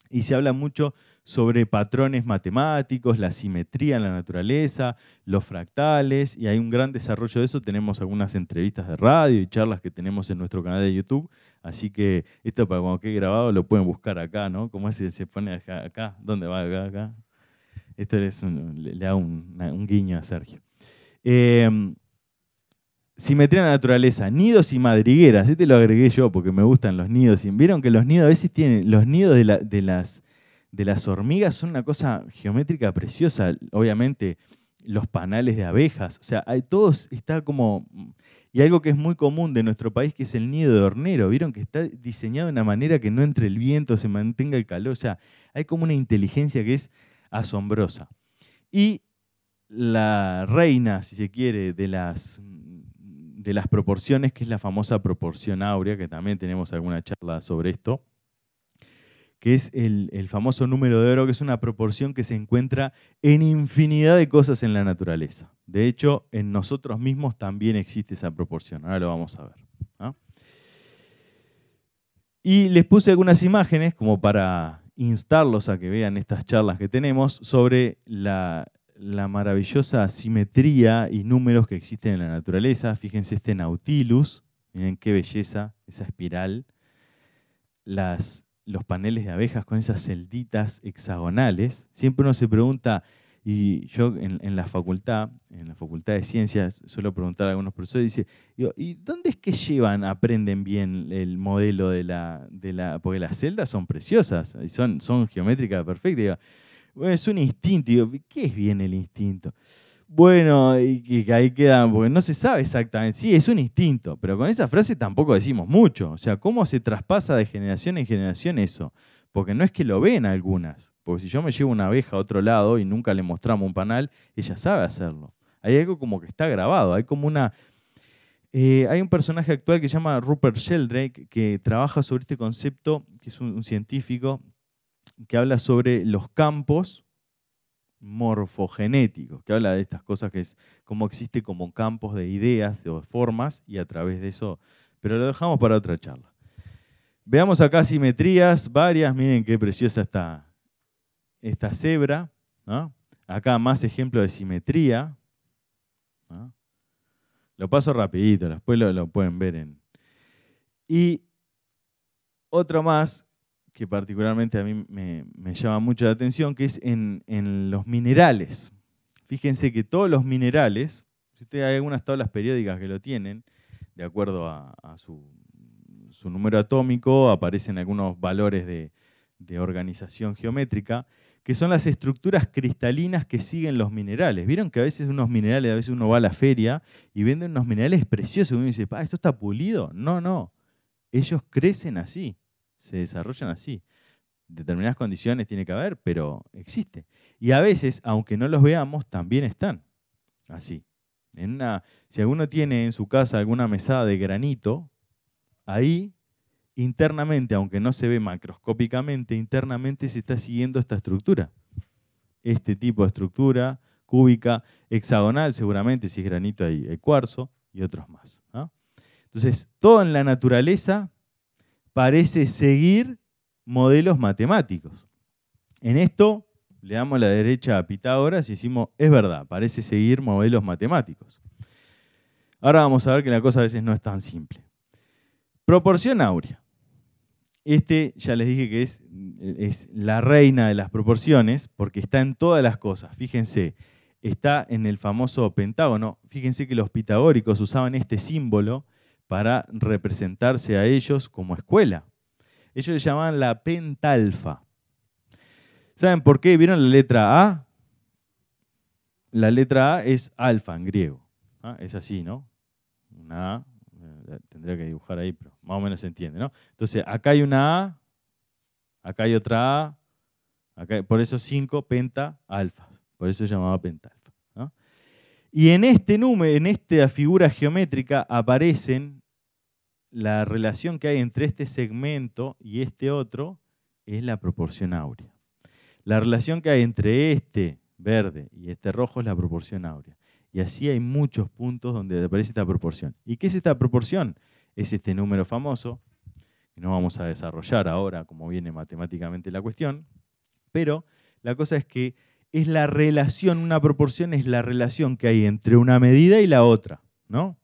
y se habla mucho sobre patrones matemáticos, la simetría en la naturaleza, los fractales, y hay un gran desarrollo de eso. Tenemos algunas entrevistas de radio y charlas que tenemos en nuestro canal de YouTube, así que esto para cuando quede grabado lo pueden buscar acá, ¿no? ¿Cómo es que se pone acá? ¿Dónde va? Acá. Esto le hago un guiño a Sergio. Simetría en la naturaleza, nidos y madrigueras. Este lo agregué yo porque me gustan los nidos. Vieron que los nidos a veces tienen, los nidos de las hormigas son una cosa geométrica preciosa. Obviamente los panales de abejas, o sea, todos está como... Y algo que es muy común de nuestro país, que es el nido de hornero. Vieron que está diseñado de una manera que no entre el viento, se mantenga el calor. O sea, hay como una inteligencia que es asombrosa. Y la reina, si se quiere, de las proporciones, que es la famosa proporción áurea, que también tenemos alguna charla sobre esto, que es el famoso número de oro, que es una proporción que se encuentra en infinidad de cosas en la naturaleza. De hecho, en nosotros mismos también existe esa proporción. Ahora lo vamos a ver, ¿no? Y les puse algunas imágenes como para instarlos a que vean estas charlas que tenemos sobre la maravillosa simetría y números que existen en la naturaleza. Fíjense este Nautilus, miren qué belleza, esa espiral. Los paneles de abejas con esas celditas hexagonales. Siempre uno se pregunta, y yo en la facultad de ciencias, suelo preguntar a algunos profesores, digo, ¿y dónde es que aprenden bien el modelo porque las celdas son preciosas, y son geométricas perfectas? Digo, bueno, es un instinto. Digo, ¿qué es bien el instinto? Bueno, y que ahí queda, porque no se sabe exactamente. Sí, es un instinto, pero con esa frase tampoco decimos mucho. O sea, ¿cómo se traspasa de generación en generación eso? Porque no es que lo ven algunas. Porque si yo me llevo una abeja a otro lado y nunca le mostramos un panal, ella sabe hacerlo. Hay algo como que está grabado, hay como una... hay un personaje actual que se llama Rupert Sheldrake, que trabaja sobre este concepto, que es un científico, que habla sobre los campos morfogenéticos, que habla de estas cosas que es cómo existe como campos de ideas o de formas, y a través de eso, pero lo dejamos para otra charla. Veamos acá simetrías varias. Miren qué preciosa esta cebra, ¿no? Acá más ejemplos de simetría, ¿no? Lo paso rapidito, después lo pueden ver Y otro más que particularmente a mí me llama mucho la atención, que es en los minerales. Fíjense que todos los minerales, si ustedes hay algunas tablas periódicas que lo tienen, de acuerdo a su número atómico, aparecen algunos valores de organización geométrica, que son las estructuras cristalinas que siguen los minerales. Vieron que a veces unos minerales, a veces uno va a la feria y venden unos minerales preciosos, y uno dice, ¿esto está pulido? No, ellos crecen así. Se desarrollan así. Determinadas condiciones tiene que haber, pero existe. Y a veces, aunque no los veamos, también están así. Si alguno tiene en su casa alguna mesada de granito, ahí internamente, aunque no se ve macroscópicamente, internamente se está siguiendo esta estructura. Este tipo de estructura, cúbica, hexagonal, seguramente, si es granito hay cuarzo, y otros más, ¿no? Entonces, todo en la naturaleza parece seguir modelos matemáticos. En esto le damos la derecha a Pitágoras y decimos, es verdad, parece seguir modelos matemáticos. Ahora vamos a ver que la cosa a veces no es tan simple. Proporción áurea. Ya les dije que es la reina de las proporciones porque está en todas las cosas. Fíjense, está en el famoso pentágono. Fíjense que los pitagóricos usaban este símbolo para representarse a ellos como escuela. Ellos le llamaban la pentalfa. ¿Saben por qué? ¿Vieron la letra A? La letra A es alfa en griego. ¿Ah? Es así, ¿no? Una A, tendría que dibujar ahí, pero más o menos se entiende, ¿no? Entonces, acá hay una A, acá hay otra A, acá, por eso 5 penta-alfas. Por eso se llamaba pentalfa, ¿no? Y en esta figura geométrica aparecen la relación que hay entre este segmento y este otro es la proporción áurea. La relación que hay entre este verde y este rojo es la proporción áurea. Y así hay muchos puntos donde aparece esta proporción. ¿Y qué es esta proporción? Es este número famoso, que no vamos a desarrollar ahora como viene matemáticamente la cuestión, pero la cosa es que es la relación, una proporción es la relación que hay entre una medida y la otra, ¿no?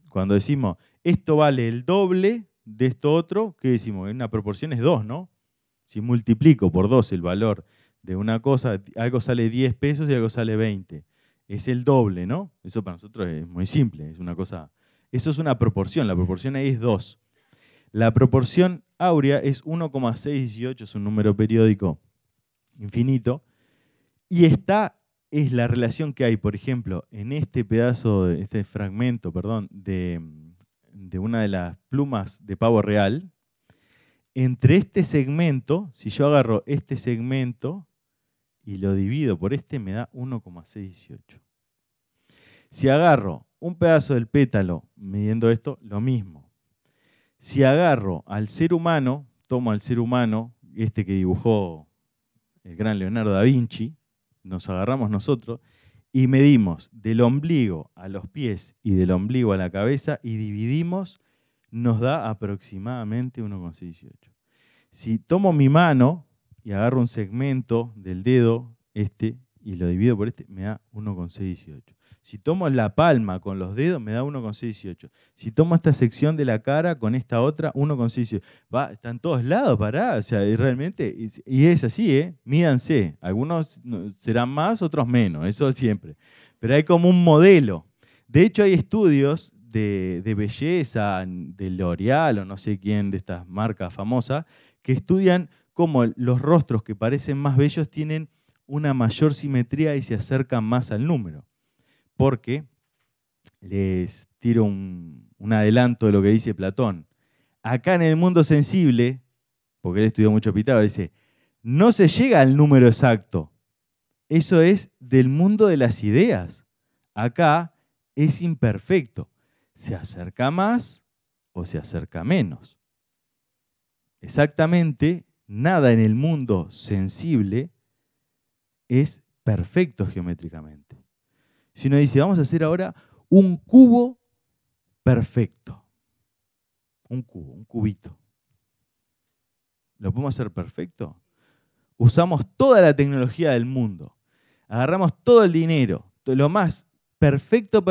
Cuando decimos, esto vale el doble de esto otro, ¿qué decimos? Una proporción es 2, ¿no? Si multiplico por 2 el valor de una cosa, algo sale 10 pesos y algo sale 20. Es el doble, ¿no? Eso para nosotros es muy simple, es una cosa. Eso es una proporción, la proporción ahí es 2. La proporción áurea es 1,618, es un número periódico infinito, y esta es la relación que hay, por ejemplo, en este pedazo, este fragmento, perdón, de una de las plumas de pavo real, entre este segmento, si yo agarro este segmento y lo divido por este, me da 1,618. Si agarro un pedazo del pétalo midiendo esto, lo mismo. Si agarro al ser humano, tomo al ser humano, este que dibujó el gran Leonardo da Vinci, nos agarramos nosotros y medimos del ombligo a los pies y del ombligo a la cabeza y dividimos, nos da aproximadamente 1,618. Si tomo mi mano y agarro un segmento del dedo, y lo divido por me da 1,618. Si tomo la palma con los dedos, me da 1,618. Si tomo esta sección de la cara con esta otra, 1,618. Está en todos lados, pará. O sea, realmente, y es así, ¿eh? Mídanse. Algunos serán más, otros menos, eso siempre. Pero hay como un modelo. De hecho, hay estudios de belleza, de L'Oreal o no sé quién de estas marcas famosas, que estudian cómo los rostros que parecen más bellos tienen una mayor simetría y se acercan más al número. Porque, les tiro un adelanto de lo que dice Platón, acá en el mundo sensible, porque él estudió mucho Pitágoras, dice, no se llega al número exacto. Eso es del mundo de las ideas. Acá es imperfecto. ¿Se acerca más o se acerca menos? Exactamente, nada en el mundo sensible es perfecto geométricamente. Si uno dice, vamos a hacer ahora un cubo perfecto. Un cubo, un cubito. ¿Lo podemos hacer perfecto? Usamos toda la tecnología del mundo. Agarramos todo el dinero. Lo más perfecto,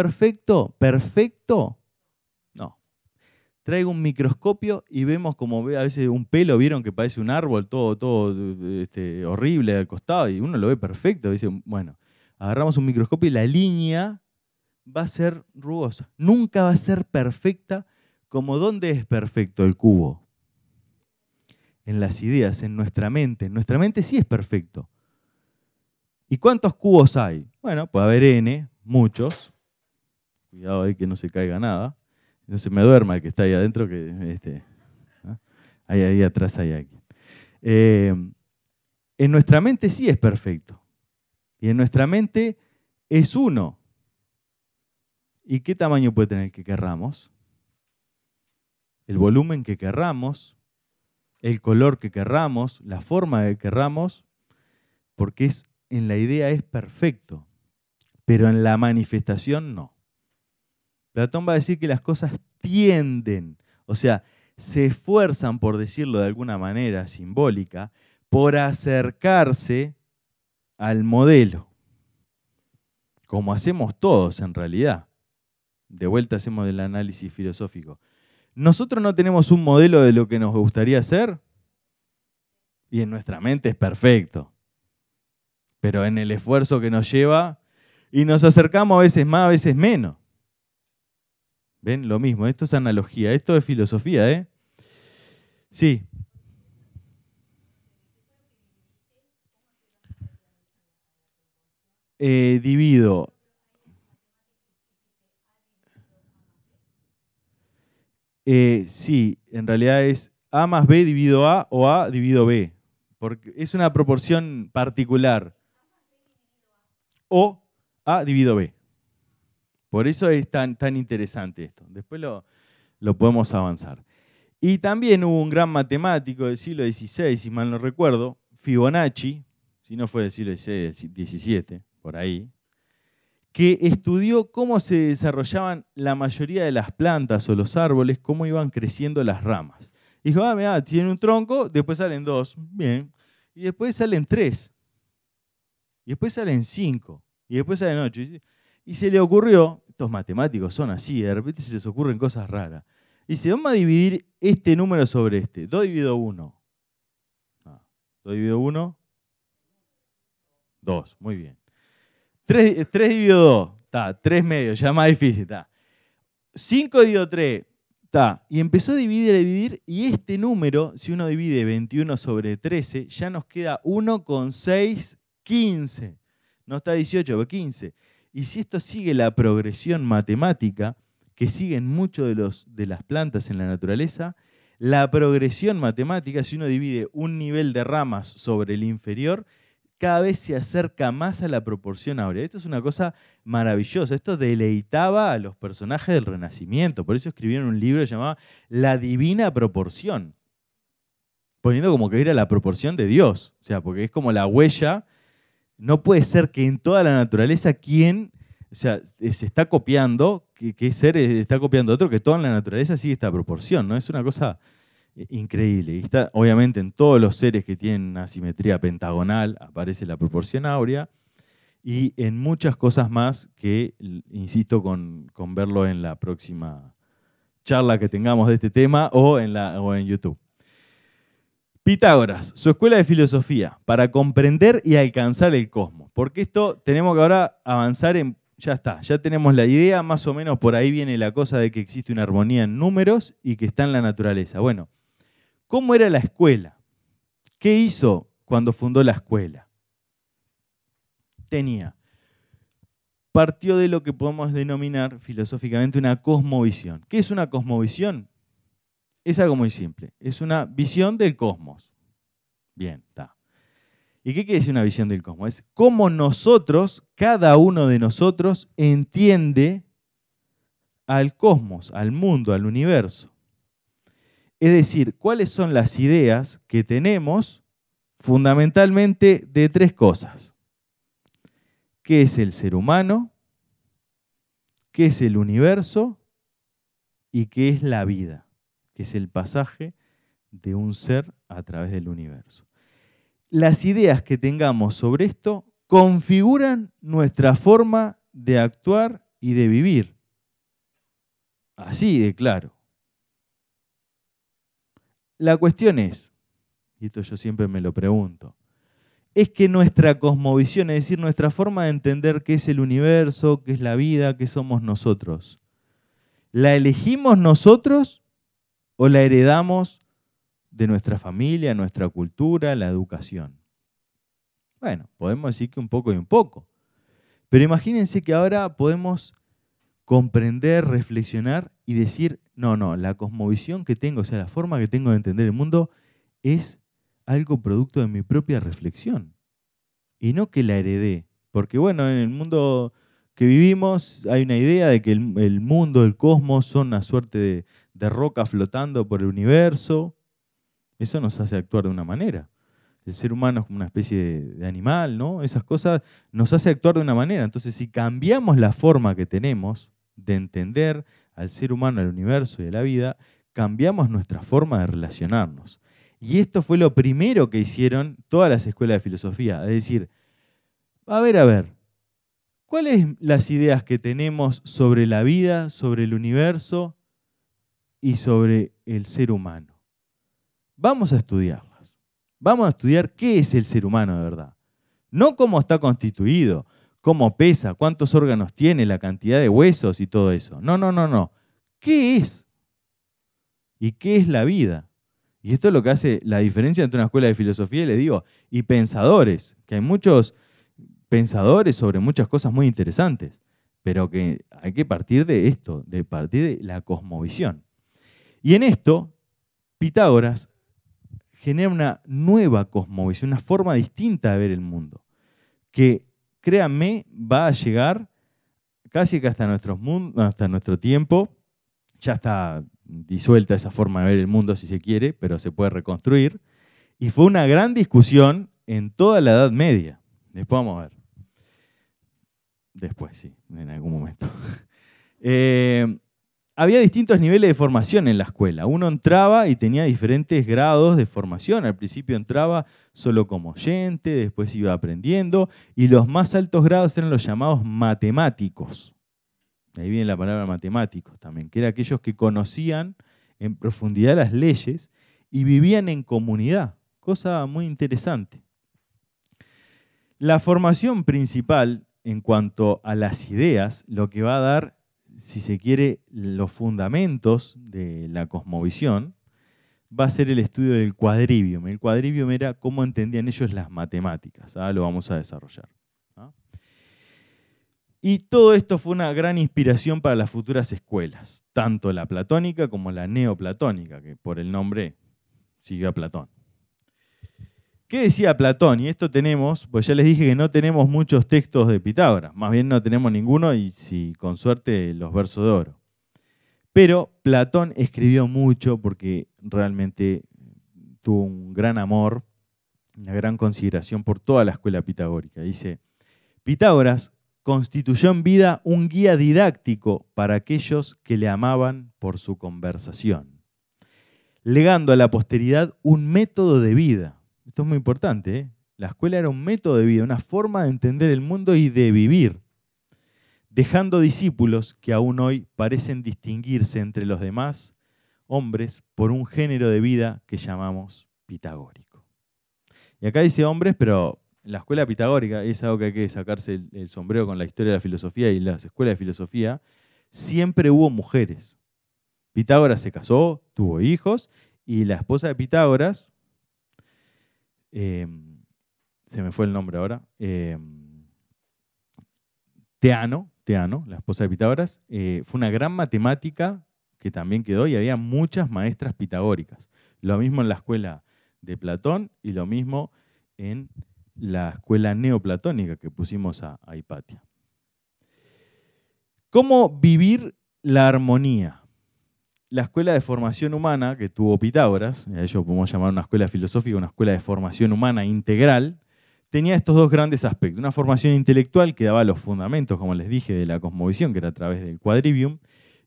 no. Traigo un microscopio y vemos como a veces un pelo, vieron que parece un árbol todo horrible al costado y uno lo ve perfecto. Dice, bueno, agarramos un microscopio y la línea va a ser rugosa. Nunca va a ser perfecta como ¿dónde es perfecto el cubo? En las ideas, en nuestra mente. En nuestra mente sí es perfecto. ¿Y cuántos cubos hay? Bueno, puede haber n, muchos. Cuidado ahí que no se caiga nada. No se me duerma el que está ahí adentro, que ¿no? Ahí atrás hay alguien. En nuestra mente sí es perfecto. Y en nuestra mente es uno. ¿Y qué tamaño puede tener el que querramos? El volumen que querramos, el color que querramos, la forma que querramos, porque en la idea es perfecto, pero en la manifestación no. Platón va a decir que las cosas tienden, o sea, se esfuerzan, por decirlo de alguna manera simbólica, por acercarse al modelo, como hacemos todos en realidad. De vuelta hacemos el análisis filosófico. Nosotros no tenemos un modelo de lo que nos gustaría hacer y en nuestra mente es perfecto. Pero en el esfuerzo que nos lleva y nos acercamos a veces más, a veces menos. ¿Ven? Lo mismo, esto es analogía, esto es filosofía, ¿eh? Sí. Divido. Sí, en realidad es A más B dividido A o A dividido B. Porque es una proporción particular. O A dividido B. Por eso es tan interesante esto. Después lo podemos avanzar. Y también hubo un gran matemático del siglo XVI, si mal no recuerdo, Fibonacci, si no fue del siglo XVI, del XVII, por ahí, que estudió cómo se desarrollaban la mayoría de las plantas o los árboles, cómo iban creciendo las ramas. Dijo, mirá, tiene un tronco, después salen 2, bien, y después salen 3, y después salen 5, y después salen 8. Y se le ocurrió, estos matemáticos son así, de repente se les ocurren cosas raras. Dice, vamos a dividir este número sobre este. 2 dividido 1. 2 dividido 1. 2, muy bien. 3 dividido 2. Está, 3 medios, ya más difícil. Está. 5 dividido 3. Está. Y empezó a dividir. Y este número, si uno divide 21 sobre 13, ya nos queda 1,6, 15. No está 18, pero 15. Y si esto sigue la progresión matemática que siguen muchos de las plantas en la naturaleza, la progresión matemática, si uno divide un nivel de ramas sobre el inferior, cada vez se acerca más a la proporción áurea. Esto es una cosa maravillosa. Esto deleitaba a los personajes del Renacimiento. Por eso escribieron un libro llamado La Divina Proporción, poniendo como que era la proporción de Dios. O sea, porque es como la huella. No puede ser que en toda la naturaleza se está copiando, que ser está copiando a otro, que toda en la naturaleza sigue esta proporción, ¿no? Es una cosa increíble. Y está, obviamente, en todos los seres que tienen una simetría pentagonal aparece la proporción áurea, y en muchas cosas más que, insisto, con verlo en la próxima charla que tengamos de este tema o en YouTube. Pitágoras, su escuela de filosofía, para comprender y alcanzar el cosmos. Porque esto tenemos que ahora avanzar en... Ya está, ya tenemos la idea, más o menos por ahí viene la cosa de que existe una armonía en números y que está en la naturaleza. Bueno, ¿cómo era la escuela? ¿Qué hizo cuando fundó la escuela? Partió de lo que podemos denominar filosóficamente una cosmovisión. ¿Qué es una cosmovisión? Es algo muy simple, es una visión del cosmos. Bien, está. ¿Y qué quiere decir una visión del cosmos? Es cómo nosotros, cada uno de nosotros, entiende al cosmos, al mundo, al universo. Es decir, cuáles son las ideas que tenemos fundamentalmente de 3 cosas. ¿Qué es el ser humano? ¿Qué es el universo? ¿Y qué es la vida? Que es el pasaje de un ser a través del universo. Las ideas que tengamos sobre esto configuran nuestra forma de actuar y de vivir. Así de claro. La cuestión es, y esto yo siempre me lo pregunto, es que nuestra cosmovisión, es decir, nuestra forma de entender qué es el universo, qué es la vida, qué somos nosotros, ¿la elegimos nosotros o la heredamos de nuestra familia, nuestra cultura, la educación? Bueno, podemos decir que un poco y un poco. Pero imagínense que ahora podemos comprender, reflexionar y decir, no, la cosmovisión que tengo, o sea, la forma que tengo de entender el mundo es algo producto de mi propia reflexión. Y no que la heredé. Porque bueno, en el mundo que vivimos hay una idea de que el mundo, el cosmos, son una suerte de roca flotando por el universo. Eso nos hace actuar de una manera. El ser humano es como una especie de animal, ¿no? Esas cosas nos hace actuar de una manera. Entonces, si cambiamos la forma que tenemos de entender al ser humano, al universo y a la vida, cambiamos nuestra forma de relacionarnos. Y esto fue lo primero que hicieron todas las escuelas de filosofía. Es decir, a ver, ¿cuáles las ideas que tenemos sobre la vida, sobre el universo y sobre el ser humano? Vamos a estudiarlas. Vamos a estudiar qué es el ser humano de verdad. No cómo está constituido, cómo pesa, cuántos órganos tiene, la cantidad de huesos y todo eso. No. ¿Qué es? ¿Y qué es la vida? Y esto es lo que hace la diferencia entre una escuela de filosofía, y les digo, y pensadores, que hay muchos pensadores sobre muchas cosas muy interesantes, pero que hay que partir de esto, de partir de la cosmovisión. Y en esto, Pitágoras genera una nueva cosmovisión, una forma distinta de ver el mundo, que, créanme, va a llegar casi que hasta nuestro tiempo, ya está disuelta esa forma de ver el mundo, si se quiere, pero se puede reconstruir. Y fue una gran discusión en toda la Edad Media. Después vamos a ver. Después, sí, en algún momento. Había distintos niveles de formación en la escuela. Uno entraba y tenía diferentes grados de formación. Al principio entraba solo como oyente, después iba aprendiendo, y los más altos grados eran los llamados matemáticos. Ahí viene la palabra matemáticos también, que eran aquellos que conocían en profundidad las leyes y vivían en comunidad, cosa muy interesante. La formación principal en cuanto a las ideas, lo que va a dar, si se quiere, los fundamentos de la cosmovisión, va a ser el estudio del quadrivium. El quadrivium era cómo entendían ellos las matemáticas. Ahora lo vamos a desarrollar. Y todo esto fue una gran inspiración para las futuras escuelas, tanto la platónica como la neoplatónica, que por el nombre siguió a Platón. ¿Qué decía Platón? Y esto tenemos, pues ya les dije que no tenemos muchos textos de Pitágoras, más bien no tenemos ninguno y si con suerte los versos de oro. Pero Platón escribió mucho porque realmente tuvo un gran amor, una gran consideración por toda la escuela pitagórica. Dice, Pitágoras constituyó en vida un guía didáctico para aquellos que le amaban por su conversación, legando a la posteridad un método de vida. Esto es muy importante, ¿eh? La escuela era un método de vida, una forma de entender el mundo y de vivir, dejando discípulos que aún hoy parecen distinguirse entre los demás hombres por un género de vida que llamamos pitagórico. Y acá dice hombres, pero la escuela pitagórica es algo que hay que sacarse el sombrero con la historia de la filosofía y las escuelas de filosofía. Siempre hubo mujeres. Pitágoras se casó, tuvo hijos, y la esposa de Pitágoras, se me fue el nombre ahora, Teano, la esposa de Pitágoras, fue una gran matemática que también quedó y había muchas maestras pitagóricas. Lo mismo en la escuela de Platón y lo mismo en la escuela neoplatónica que pusimos a Hipatia. ¿Cómo vivir la armonía? La escuela de formación humana que tuvo Pitágoras, a ello podemos llamar una escuela filosófica, una escuela de formación humana integral, tenía estos dos grandes aspectos. Una formación intelectual que daba los fundamentos, como les dije, de la cosmovisión, que era a través del quadrivium,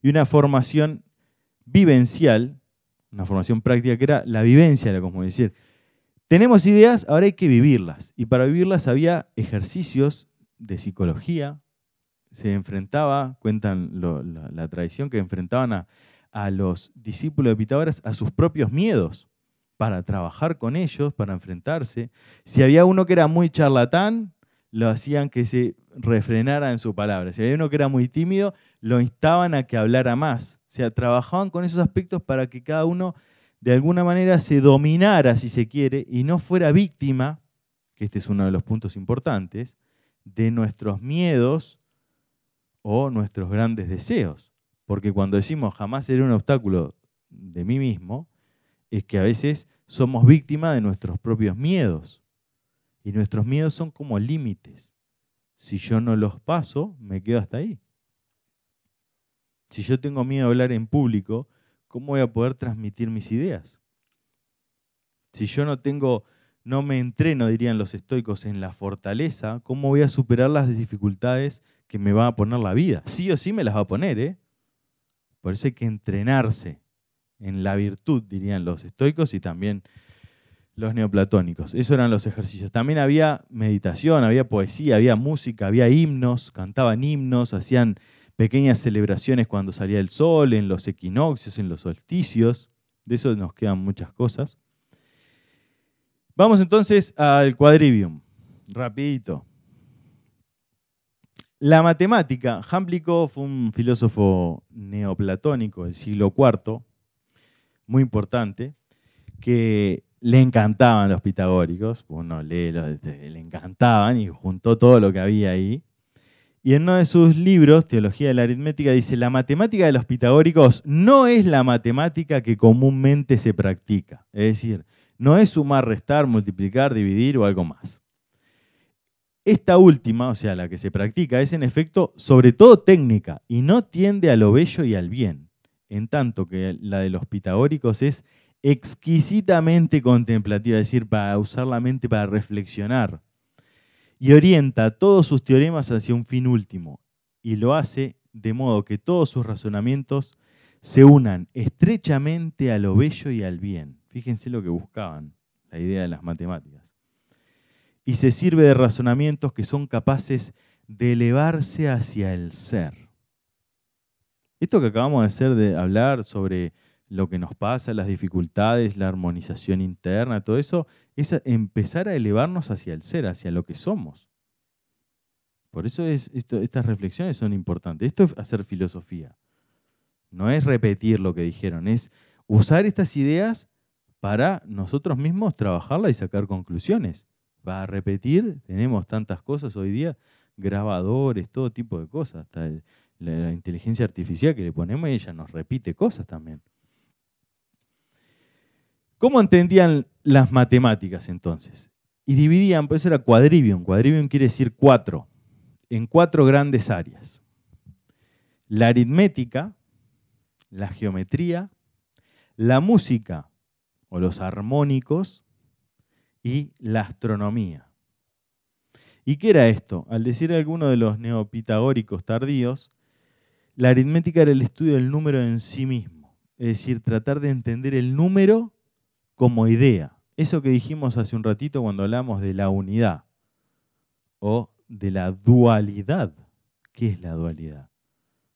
y una formación vivencial, una formación práctica que era la vivencia de la cosmovisión. Es decir, tenemos ideas, ahora hay que vivirlas. Y para vivirlas había ejercicios de psicología, se enfrentaba, cuentan la tradición, que enfrentaban a los discípulos de Pitágoras a sus propios miedos para trabajar con ellos, para enfrentarse. Si había uno que era muy charlatán, lo hacían que se refrenara en su palabra. Si había uno que era muy tímido, lo instaban a que hablara más. O sea, trabajaban con esos aspectos para que cada uno de alguna manera se dominara, si se quiere, y no fuera víctima, que este es uno de los puntos importantes, de nuestros miedos o nuestros grandes deseos. Porque cuando decimos jamás seré un obstáculo de mí mismo, es que a veces somos víctimas de nuestros propios miedos. Y nuestros miedos son como límites. Si yo no los paso, me quedo hasta ahí. Si yo tengo miedo a hablar en público, ¿cómo voy a poder transmitir mis ideas? Si yo no me entreno, dirían los estoicos, en la fortaleza, ¿cómo voy a superar las dificultades que me va a poner la vida? Sí o sí me las va a poner, ¿eh? Por eso hay que entrenarse en la virtud, dirían los estoicos y también los neoplatónicos. Esos eran los ejercicios. También había meditación, había poesía, había música, había himnos, cantaban himnos, hacían pequeñas celebraciones cuando salía el sol, en los equinoccios, en los solsticios. De eso nos quedan muchas cosas. Vamos entonces al quadrivium. Rapidito. La matemática, Jámblico fue un filósofo neoplatónico del siglo IV, muy importante, que le encantaban los pitagóricos, uno lee, le encantaban y juntó todo lo que había ahí. Y en uno de sus libros, Teología de la Aritmética, dice, la matemática de los pitagóricos no es la matemática que comúnmente se practica. Es decir, no es sumar, restar, multiplicar, dividir o algo más. Esta última, o sea, la que se practica, es en efecto sobre todo técnica y no tiende a lo bello y al bien. en tanto que la de los pitagóricos es exquisitamente contemplativa, es decir, para usar la mente para reflexionar. Y orienta todos sus teoremas hacia un fin último, y lo hace de modo que todos sus razonamientos se unan estrechamente a lo bello y al bien. Fíjense lo que buscaban, la idea de las matemáticas. Y se sirve de razonamientos que son capaces de elevarse hacia el ser. Esto que acabamos de hablar sobre lo que nos pasa, las dificultades, la armonización interna, todo eso, es empezar a elevarnos hacia el ser, hacia lo que somos. Por eso estas reflexiones son importantes. Esto es hacer filosofía. No es repetir lo que dijeron, es usar estas ideas para nosotros mismos trabajarlas y sacar conclusiones. Para repetir, tenemos tantas cosas hoy día, grabadores, todo tipo de cosas, hasta la inteligencia artificial que le ponemos y ella nos repite cosas también. ¿Cómo entendían las matemáticas entonces? Y dividían, por eso era quadrivium. Quadrivium quiere decir 4, en 4 grandes áreas. La aritmética, la geometría, la música o los armónicos y la astronomía. ¿Y qué era esto? Al decir alguno de los neopitagóricos tardíos, la aritmética era el estudio del número en sí mismo. Es decir, tratar de entender el número como idea. Eso que dijimos hace un ratito cuando hablamos de la unidad o de la dualidad. ¿Qué es la dualidad?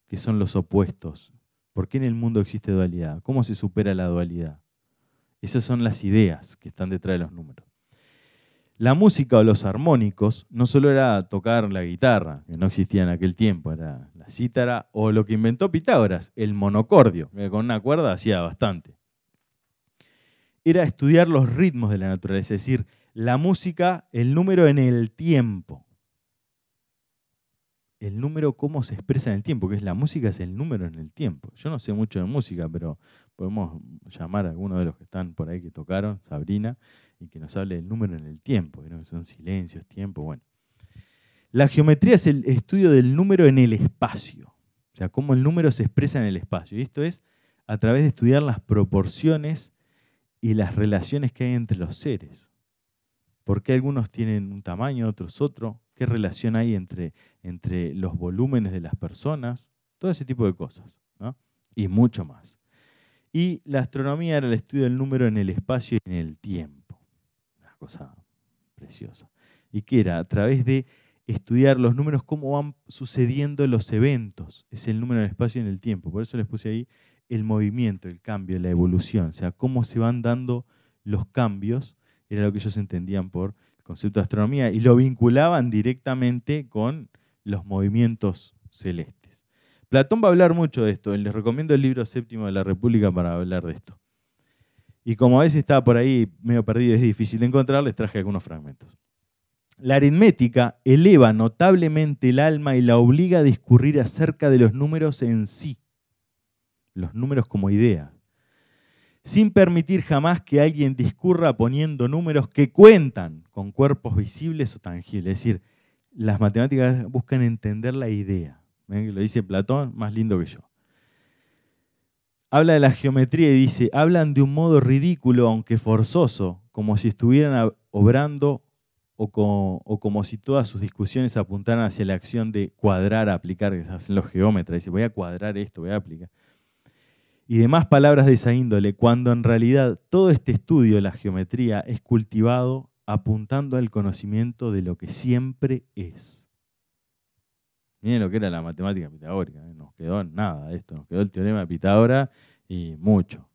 ¿Qué son los opuestos? ¿Por qué en el mundo existe dualidad? ¿Cómo se supera la dualidad? Esas son las ideas que están detrás de los números. La música o los armónicos no solo era tocar la guitarra, que no existía en aquel tiempo, era la cítara o lo que inventó Pitágoras, el monocordio, que con una cuerda hacía bastante. Era estudiar los ritmos de la naturaleza, es decir, la música, el número en el tiempo. El número cómo se expresa en el tiempo, que es la música es el número en el tiempo. Yo no sé mucho de música, pero podemos llamar a alguno de los que están por ahí que tocaron, Sabrina, y que nos hable del número en el tiempo, que son silencios, tiempo, bueno. La geometría es el estudio del número en el espacio, o sea, cómo el número se expresa en el espacio. Y esto es a través de estudiar las proporciones y las relaciones que hay entre los seres. ¿Por qué algunos tienen un tamaño, otros otro? ¿Qué relación hay entre los volúmenes de las personas? Todo ese tipo de cosas, ¿no? Y mucho más. Y la astronomía era el estudio del número en el espacio y en el tiempo. Una cosa preciosa. ¿Y qué era? A través de estudiar los números, cómo van sucediendo los eventos. Es el número en el espacio y en el tiempo. Por eso les puse ahí el movimiento, el cambio, la evolución. O sea, cómo se van dando los cambios. Era lo que ellos entendían por el concepto de astronomía y lo vinculaban directamente con los movimientos celestes. Platón va a hablar mucho de esto. Les recomiendo el libro séptimo de la República para hablar de esto. Y como a veces está por ahí medio perdido, es difícil de encontrar, les traje algunos fragmentos. La aritmética eleva notablemente el alma y la obliga a discurrir acerca de los números en sí. Los números como idea. Sin permitir jamás que alguien discurra poniendo números que cuentan con cuerpos visibles o tangibles. Es decir, las matemáticas buscan entender la idea. ¿Ven que lo dice Platón? Más lindo que yo. Habla de la geometría y dice, hablan de un modo ridículo, aunque forzoso, como si estuvieran obrando o como si todas sus discusiones apuntaran hacia la acción de cuadrar, aplicar, que hacen los geómetras. Dice, voy a cuadrar esto, voy a aplicar. Y demás palabras de esa índole, cuando en realidad todo este estudio de la geometría es cultivado apuntando al conocimiento de lo que siempre es. Miren lo que era la matemática pitagórica, ¿eh? Nos quedó nada de esto, nos quedó el teorema de Pitágoras y mucho.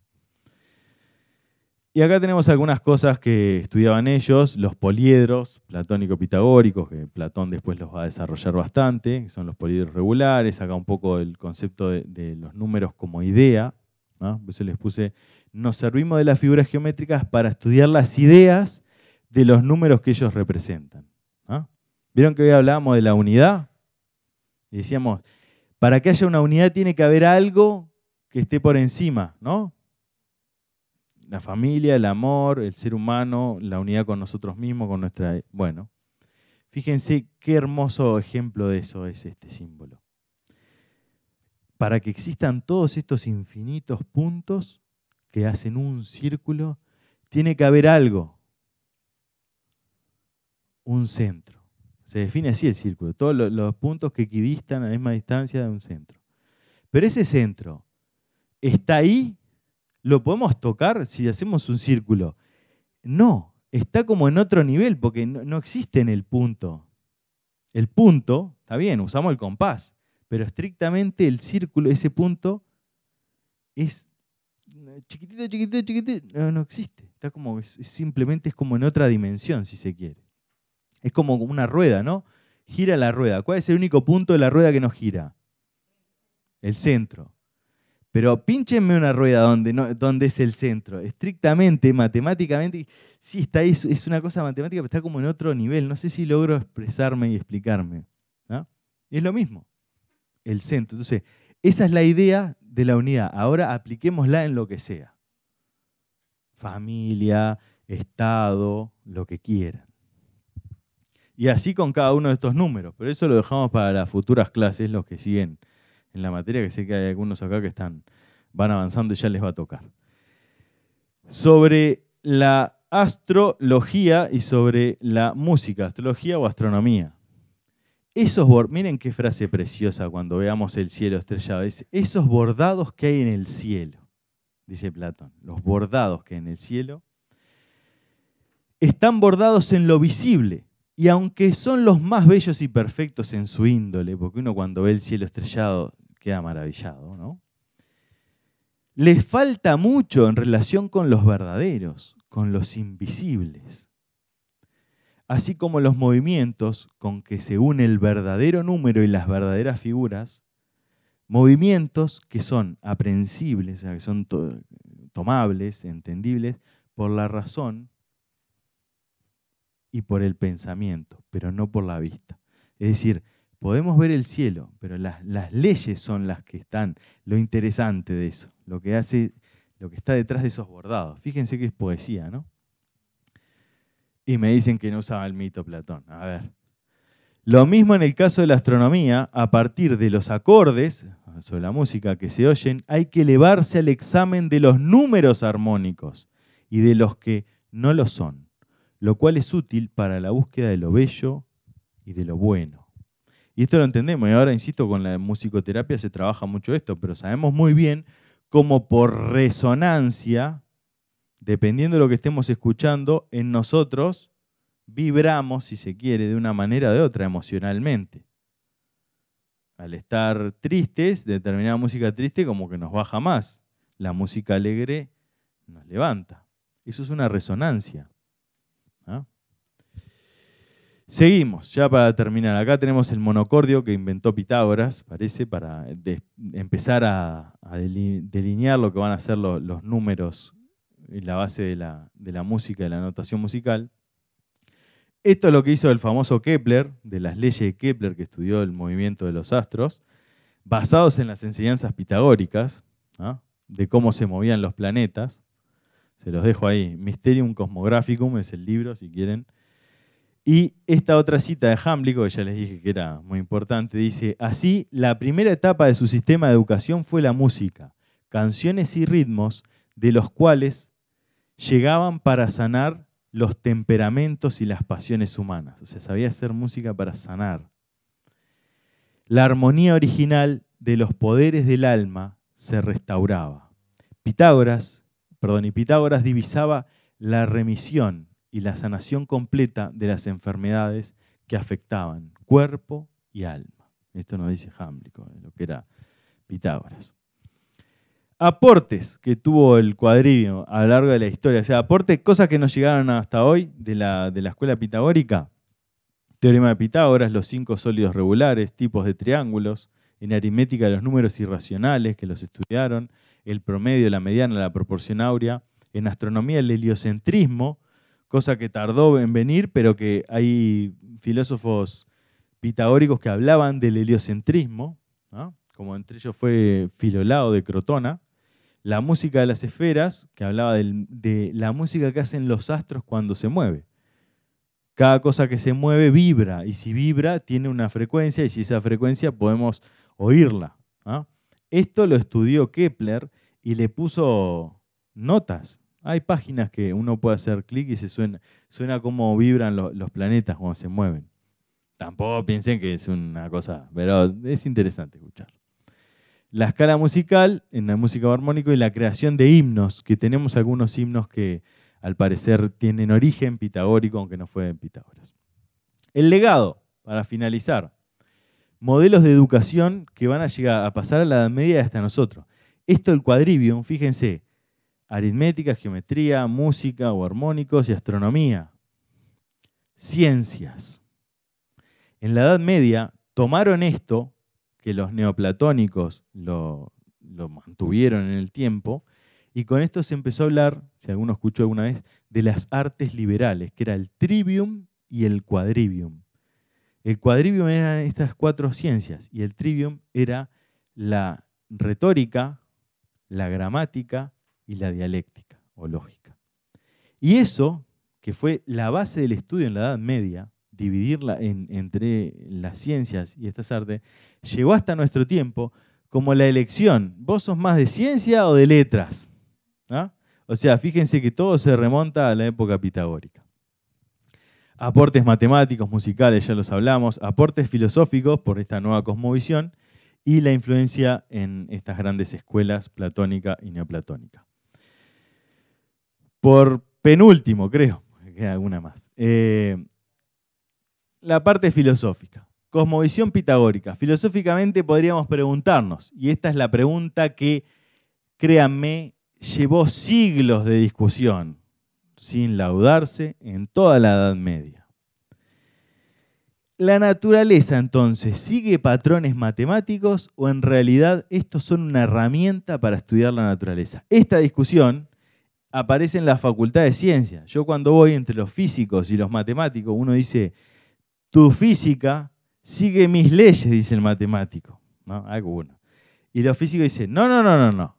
Y acá tenemos algunas cosas que estudiaban ellos, los poliedros platónico-pitagóricos, que Platón después los va a desarrollar bastante, que son los poliedros regulares, acá un poco el concepto de los números como idea, ¿no? Por eso les puse, nos servimos de las figuras geométricas para estudiar las ideas de los números que ellos representan, ¿no? ¿Vieron que hoy hablábamos de la unidad? Y decíamos, para que haya una unidad tiene que haber algo que esté por encima, ¿no? La familia, el amor, el ser humano, la unidad con nosotros mismos, con nuestra... Bueno, fíjense qué hermoso ejemplo de eso es este símbolo. para que existan todos estos infinitos puntos que hacen un círculo, tiene que haber algo, un centro. Se define así el círculo, todos los puntos que equidistan a la misma distancia de un centro. Pero ese centro está ahí, ¿lo podemos tocar si hacemos un círculo? No, está como en otro nivel porque no existe en el punto. El punto, está bien, usamos el compás, pero estrictamente el círculo, ese punto, es chiquitito, chiquitito, chiquitito, no existe. Está como, simplemente es como en otra dimensión, si se quiere. Es como una rueda, ¿no? Gira la rueda. ¿Cuál es el único punto de la rueda que no gira? El centro. Pero pínchenme una rueda donde es el centro. Estrictamente, matemáticamente, sí está ahí, es una cosa matemática, pero está como en otro nivel. No sé si logro expresarme y explicarme, ¿no? Y es lo mismo, el centro. Entonces, esa es la idea de la unidad. Ahora apliquémosla en lo que sea. Familia, Estado, lo que quieran. Y así con cada uno de estos números. Pero eso lo dejamos para las futuras clases, los que siguen en la materia, que sé que hay algunos acá que van avanzando y ya les va a tocar. Sobre la astrología y sobre la música, astrología o astronomía. Miren qué frase preciosa cuando veamos el cielo estrellado. Es esos bordados que hay en el cielo, dice Platón. Los bordados que hay en el cielo están bordados en lo visible. Y aunque son los más bellos y perfectos en su índole, porque uno cuando ve el cielo estrellado queda maravillado, ¿no? Les falta mucho en relación con los verdaderos, con los invisibles. Así como los movimientos con que se une el verdadero número y las verdaderas figuras, movimientos que son aprehensibles, o sea, que son tomables, entendibles, por la razón y por el pensamiento, pero no por la vista. Es decir, podemos ver el cielo, pero las leyes son las que están, lo interesante de eso, lo que está detrás de esos bordados. Fíjense que es poesía, ¿no? Y me dicen que no usaba el mito Platón. A ver. Lo mismo en el caso de la astronomía, a partir de los acordes, sobre la música que se oyen, hay que elevarse al examen de los números armónicos y de los que no lo son, lo cual es útil para la búsqueda de lo bello y de lo bueno. Y esto lo entendemos, y ahora, insisto, con la musicoterapia se trabaja mucho esto, pero sabemos muy bien cómo por resonancia, dependiendo de lo que estemos escuchando, en nosotros vibramos, si se quiere, de una manera o de otra, emocionalmente. Al estar tristes, determinada música triste como que nos baja más. La música alegre nos levanta. Eso es una resonancia. ¿Ah? Seguimos, ya para terminar. Acá tenemos el monocordio que inventó Pitágoras, parece, para empezar a delinear lo que van a ser los números y la base de la música, de la notación musical. Esto es lo que hizo el famoso Kepler, de las leyes de Kepler, que estudió el movimiento de los astros, basados en las enseñanzas pitagóricas, ¿no? De cómo se movían los planetas. Se los dejo ahí. Mysterium Cosmographicum es el libro, si quieren. Y esta otra cita de Jámblico, que ya les dije que era muy importante, dice: así, la primera etapa de su sistema de educación fue la música, canciones y ritmos de los cuales llegaban para sanar los temperamentos y las pasiones humanas. O sea, sabía hacer música para sanar. La armonía original de los poderes del alma se restauraba. Pitágoras divisaba la remisión y la sanación completa de las enfermedades que afectaban cuerpo y alma. Esto nos dice Jámblico, lo que era Pitágoras. Aportes que tuvo el cuadrivio a lo largo de la historia, o sea, aportes, cosas que nos llegaron hasta hoy de la escuela pitagórica. Teorema de Pitágoras, los 5 sólidos regulares, tipos de triángulos, en aritmética los números irracionales que los estudiaron, el promedio, la mediana, la proporción áurea, en astronomía el heliocentrismo, cosa que tardó en venir, pero que hay filósofos pitagóricos que hablaban del heliocentrismo, ¿no? Como entre ellos fue Filolao de Crotona. La música de las esferas, que hablaba de la música que hacen los astros cuando se mueve. Cada cosa que se mueve vibra, y si vibra tiene una frecuencia, y si esa frecuencia podemos oírla, ¿no? Esto lo estudió Kepler y le puso notas. Hay páginas que uno puede hacer clic y suena cómo vibran los planetas cuando se mueven. Tampoco piensen que es una cosa, pero es interesante escuchar. La escala musical en la música armónica y la creación de himnos, que tenemos algunos himnos que al parecer tienen origen pitagórico, aunque no fue en Pitágoras. El legado, para finalizar. Modelos de educación que van a llegar a pasar a la Edad Media hasta nosotros. Esto el quadrivium, fíjense, aritmética, geometría, música o armónicos y astronomía. Ciencias. En la Edad Media tomaron esto, que los neoplatónicos lo mantuvieron en el tiempo, y con esto se empezó a hablar, si alguno escuchó alguna vez, de las artes liberales, que era el trivium y el quadrivium. El quadrivium eran estas 4 ciencias y el trivium era la retórica, la gramática y la dialéctica o lógica. Y eso, que fue la base del estudio en la Edad Media, dividirla entre las ciencias y estas artes, llegó hasta nuestro tiempo como la elección. ¿Vos sos más de ciencia o de letras? ¿Ah? O sea, fíjense que todo se remonta a la época pitagórica. Aportes matemáticos, musicales, ya los hablamos. Aportes filosóficos por esta nueva cosmovisión y la influencia en estas grandes escuelas platónica y neoplatónica. Por penúltimo, creo, queda alguna más. La parte filosófica. Cosmovisión pitagórica. Filosóficamente podríamos preguntarnos, y esta es la pregunta que, créanme, llevó siglos de discusión, sin laudarse, en toda la Edad Media. ¿La naturaleza, entonces, sigue patrones matemáticos o en realidad estos son una herramienta para estudiar la naturaleza? Esta discusión aparece en la Facultad de Ciencias. Yo cuando voy entre los físicos y los matemáticos, uno dice, tu física sigue mis leyes, dice el matemático, ¿no? Alguno. Y los físicos dicen, no.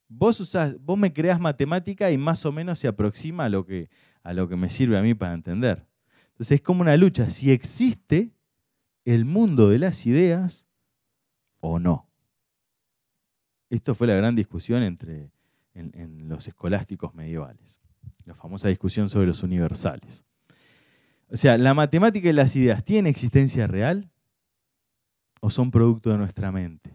Vos me creás matemática y más o menos se aproxima a lo que me sirve a mí para entender. Entonces es como una lucha, si existe el mundo de las ideas o no. Esto fue la gran discusión en los escolásticos medievales, la famosa discusión sobre los universales. O sea, ¿la matemática y las ideas tienen existencia real o son producto de nuestra mente?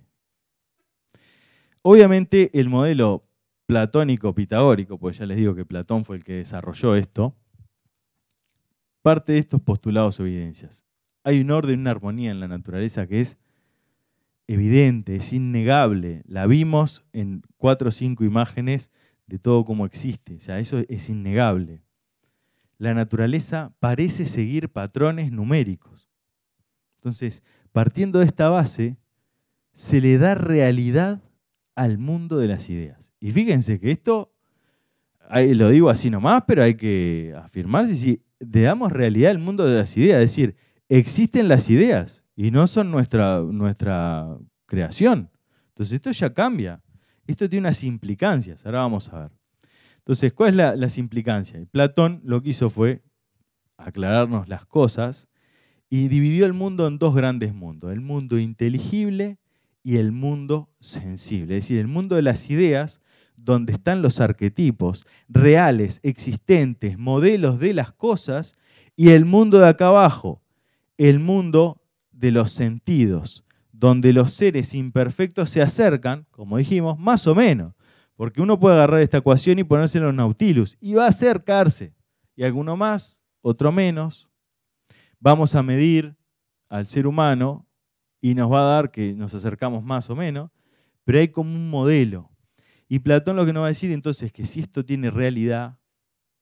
Obviamente el modelo platónico-pitagórico, pues ya les digo que Platón fue el que desarrolló esto, parte de estos postulados o evidencias. Hay un orden, una armonía en la naturaleza que es evidente, es innegable. La vimos en 4 o 5 imágenes de todo como existe. O sea, eso es innegable. La naturaleza parece seguir patrones numéricos. Entonces, partiendo de esta base, se le da realidad al mundo de las ideas. Y fíjense que esto, lo digo así nomás, pero hay que afirmarse si le damos realidad al mundo de las ideas. Es decir, existen las ideas y no son nuestra creación. Entonces esto ya cambia. Esto tiene unas implicancias. Ahora vamos a ver. Entonces, ¿cuál es las implicancias? Platón lo que hizo fue aclararnos las cosas y dividió el mundo en 2 grandes mundos. El mundo inteligible y el mundo sensible. Es decir, el mundo de las ideas, donde están los arquetipos reales, existentes, modelos de las cosas, y el mundo de acá abajo, el mundo de los sentidos, donde los seres imperfectos se acercan, como dijimos, más o menos. Porque uno puede agarrar esta ecuación y ponérsela en un Nautilus, y va a acercarse. Y alguno más, otro menos. Vamos a medir al ser humano y nos va a dar que nos acercamos más o menos, pero hay como un modelo. Y Platón lo que nos va a decir entonces es que si esto tiene realidad,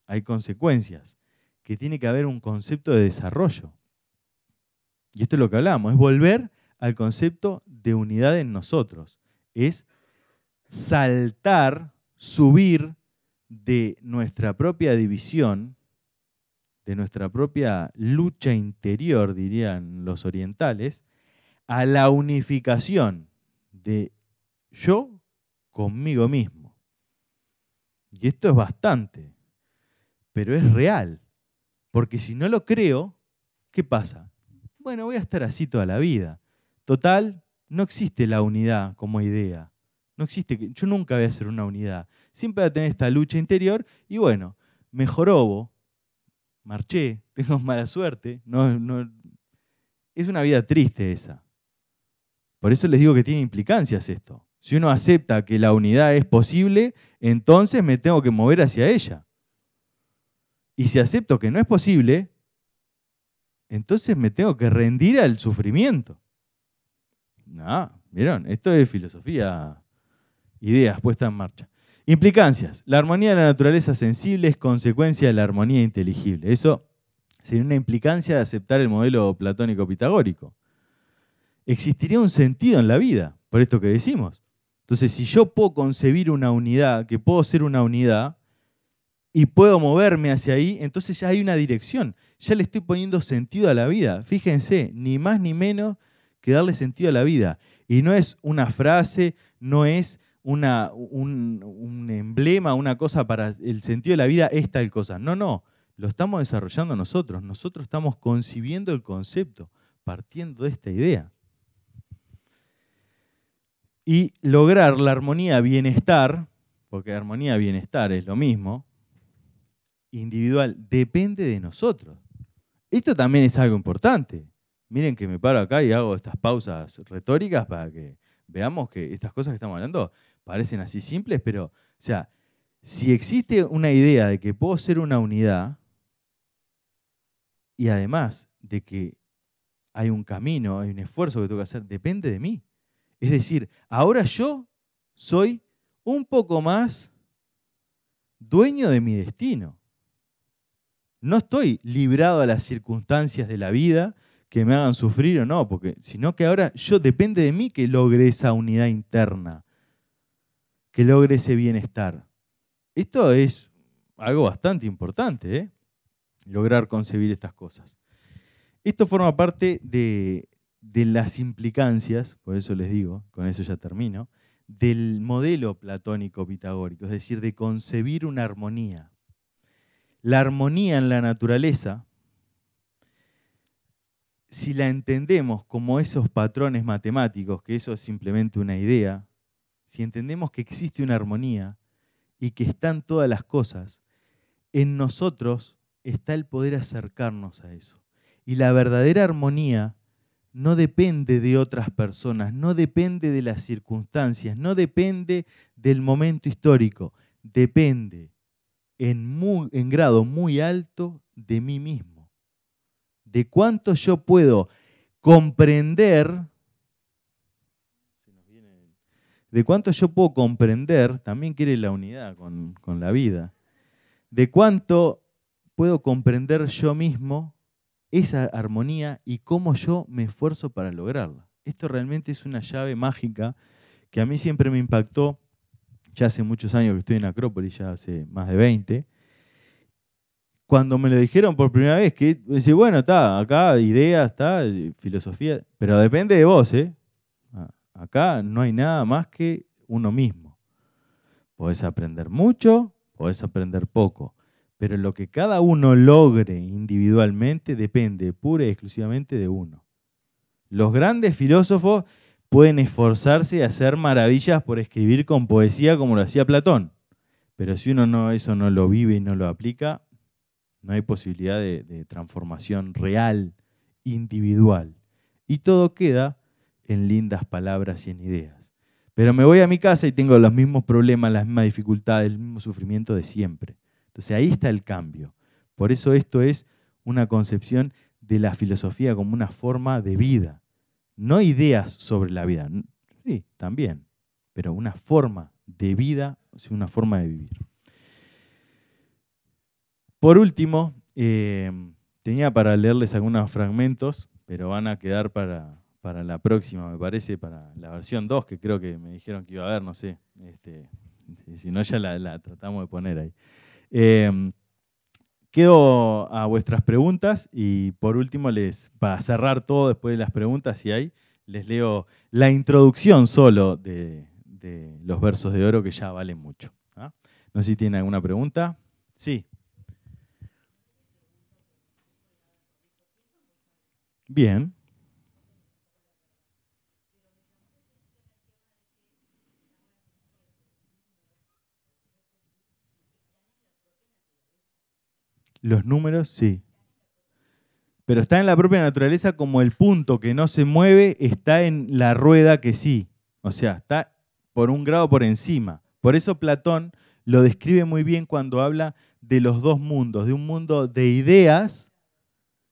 hay consecuencias, que tiene que haber un concepto de desarrollo. Y esto es lo que hablamos, es volver al concepto de unidad en nosotros. Es saltar, subir de nuestra propia división, de nuestra propia lucha interior, dirían los orientales, a la unificación de yo conmigo mismo. Y esto es bastante, pero es real. Porque si no lo creo, ¿qué pasa? Bueno, voy a estar así toda la vida. Total, no existe la unidad como idea. No existe, yo nunca voy a ser una unidad. Siempre voy a tener esta lucha interior y bueno, me jorobo, marché, tengo mala suerte. Es una vida triste esa. Por eso les digo que tiene implicancias esto. Si uno acepta que la unidad es posible, entonces me tengo que mover hacia ella. Y si acepto que no es posible, entonces me tengo que rendir al sufrimiento. ¿Vieron? Esto es filosofía, ideas puestas en marcha. Implicancias. La armonía de la naturaleza sensible es consecuencia de la armonía inteligible. Eso sería una implicancia de aceptar el modelo platónico pitagórico. Existiría un sentido en la vida, por esto que decimos. Entonces, si yo puedo concebir una unidad, que puedo ser una unidad, y puedo moverme hacia ahí, entonces ya hay una dirección. Ya le estoy poniendo sentido a la vida. Fíjense, ni más ni menos que darle sentido a la vida. Y no es una frase, no es un emblema, una cosa para el sentido de la vida es tal cosa. No, no, lo estamos desarrollando nosotros. Nosotros estamos concibiendo el concepto, partiendo de esta idea. Y lograr la armonía bienestar, porque armonía bienestar es lo mismo, individual, depende de nosotros. Esto también es algo importante. Miren que me paro acá y hago estas pausas retóricas para que veamos que estas cosas que estamos hablando parecen así simples, pero, o sea, si existe una idea de que puedo ser una unidad y además de que hay un camino, hay un esfuerzo que tengo que hacer, depende de mí. Es decir, ahora yo soy un poco más dueño de mi destino. No estoy librado a las circunstancias de la vida que me hagan sufrir o no, sino que ahora depende de mí que logre esa unidad interna, que logre ese bienestar. Esto es algo bastante importante, ¿eh? Lograr concebir estas cosas. Esto forma parte de las implicancias, por eso les digo, con eso ya termino, del modelo platónico pitagórico, es decir, de concebir una armonía. La armonía en la naturaleza, si la entendemos como esos patrones matemáticos, que eso es simplemente una idea, si entendemos que existe una armonía y que están todas las cosas, en nosotros está el poder acercarnos a eso. Y la verdadera armonía no depende de otras personas, no depende de las circunstancias, no depende del momento histórico, depende en grado muy alto de mí mismo, de cuánto yo puedo comprender, también quiere la unidad con la vida, de cuánto puedo comprender yo mismo esa armonía y cómo yo me esfuerzo para lograrla. Esto realmente es una llave mágica que a mí siempre me impactó. Ya hace muchos años que estoy en Acrópolis, ya hace más de 20. Cuando me lo dijeron por primera vez, que decía, bueno, está, acá ideas, está, filosofía, pero depende de vos, ¿eh? Acá no hay nada más que uno mismo. Podés aprender mucho, podés aprender poco, pero lo que cada uno logre individualmente depende pura y exclusivamente de uno. Los grandes filósofos pueden esforzarse a hacer maravillas por escribir con poesía como lo hacía Platón, pero si uno eso no lo vive y no lo aplica, no hay posibilidad de transformación real, individual. Y todo queda en lindas palabras y en ideas. Pero me voy a mi casa y tengo los mismos problemas, las mismas dificultades, el mismo sufrimiento de siempre. Entonces ahí está el cambio. Por eso esto es una concepción de la filosofía como una forma de vida. No ideas sobre la vida, sí, también, pero una forma de vida, una forma de vivir. Por último, tenía para leerles algunos fragmentos, pero van a quedar para la próxima, me parece, para la versión 2, que creo que me dijeron que iba a haber, no sé. Si no, ya la tratamos de poner ahí. Quedo a vuestras preguntas y por último, para cerrar todo después de las preguntas, si hay, les leo la introducción solo de los versos de oro, que ya valen mucho. ¿Ah? No sé si tienen alguna pregunta. Sí. Bien. Los números, sí. Pero está en la propia naturaleza como el punto que no se mueve está en la rueda que sí. O sea, está por un grado por encima. Por eso Platón lo describe muy bien cuando habla de los dos mundos, de un mundo de ideas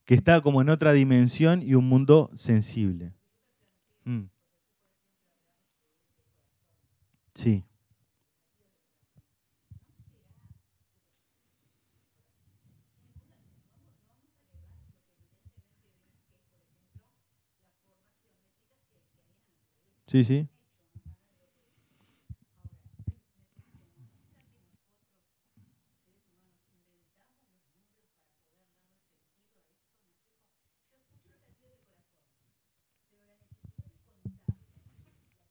que está como en otra dimensión y un mundo sensible. Mm, sí, sí, sí.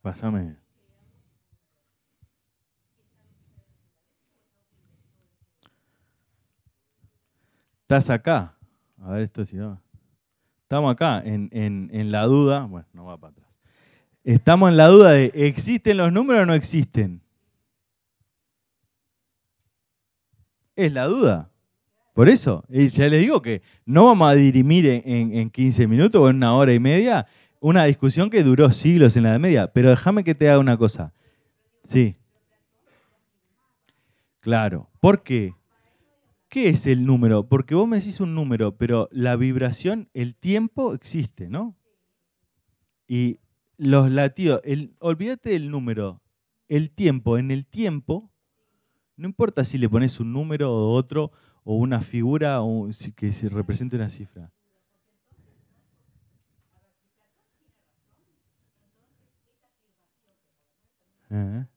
Pásame. ¿Estás acá? A ver, esto sí va. Estamos acá en la duda. Bueno, no va para atrás. Estamos en la duda de, ¿existen los números o no existen? Es la duda. Por eso, y ya les digo que no vamos a dirimir en 15 minutos o en una hora y media una discusión que duró siglos en la Edad Media. Pero déjame que te haga una cosa. Sí, claro. ¿Por qué? ¿Qué es el número? Porque vos me decís un número, pero la vibración, el tiempo existe, ¿no? Y los latidos, olvídate del número. El tiempo, en el tiempo, no importa si le pones un número o otro, o una figura que se represente una cifra. Ajá.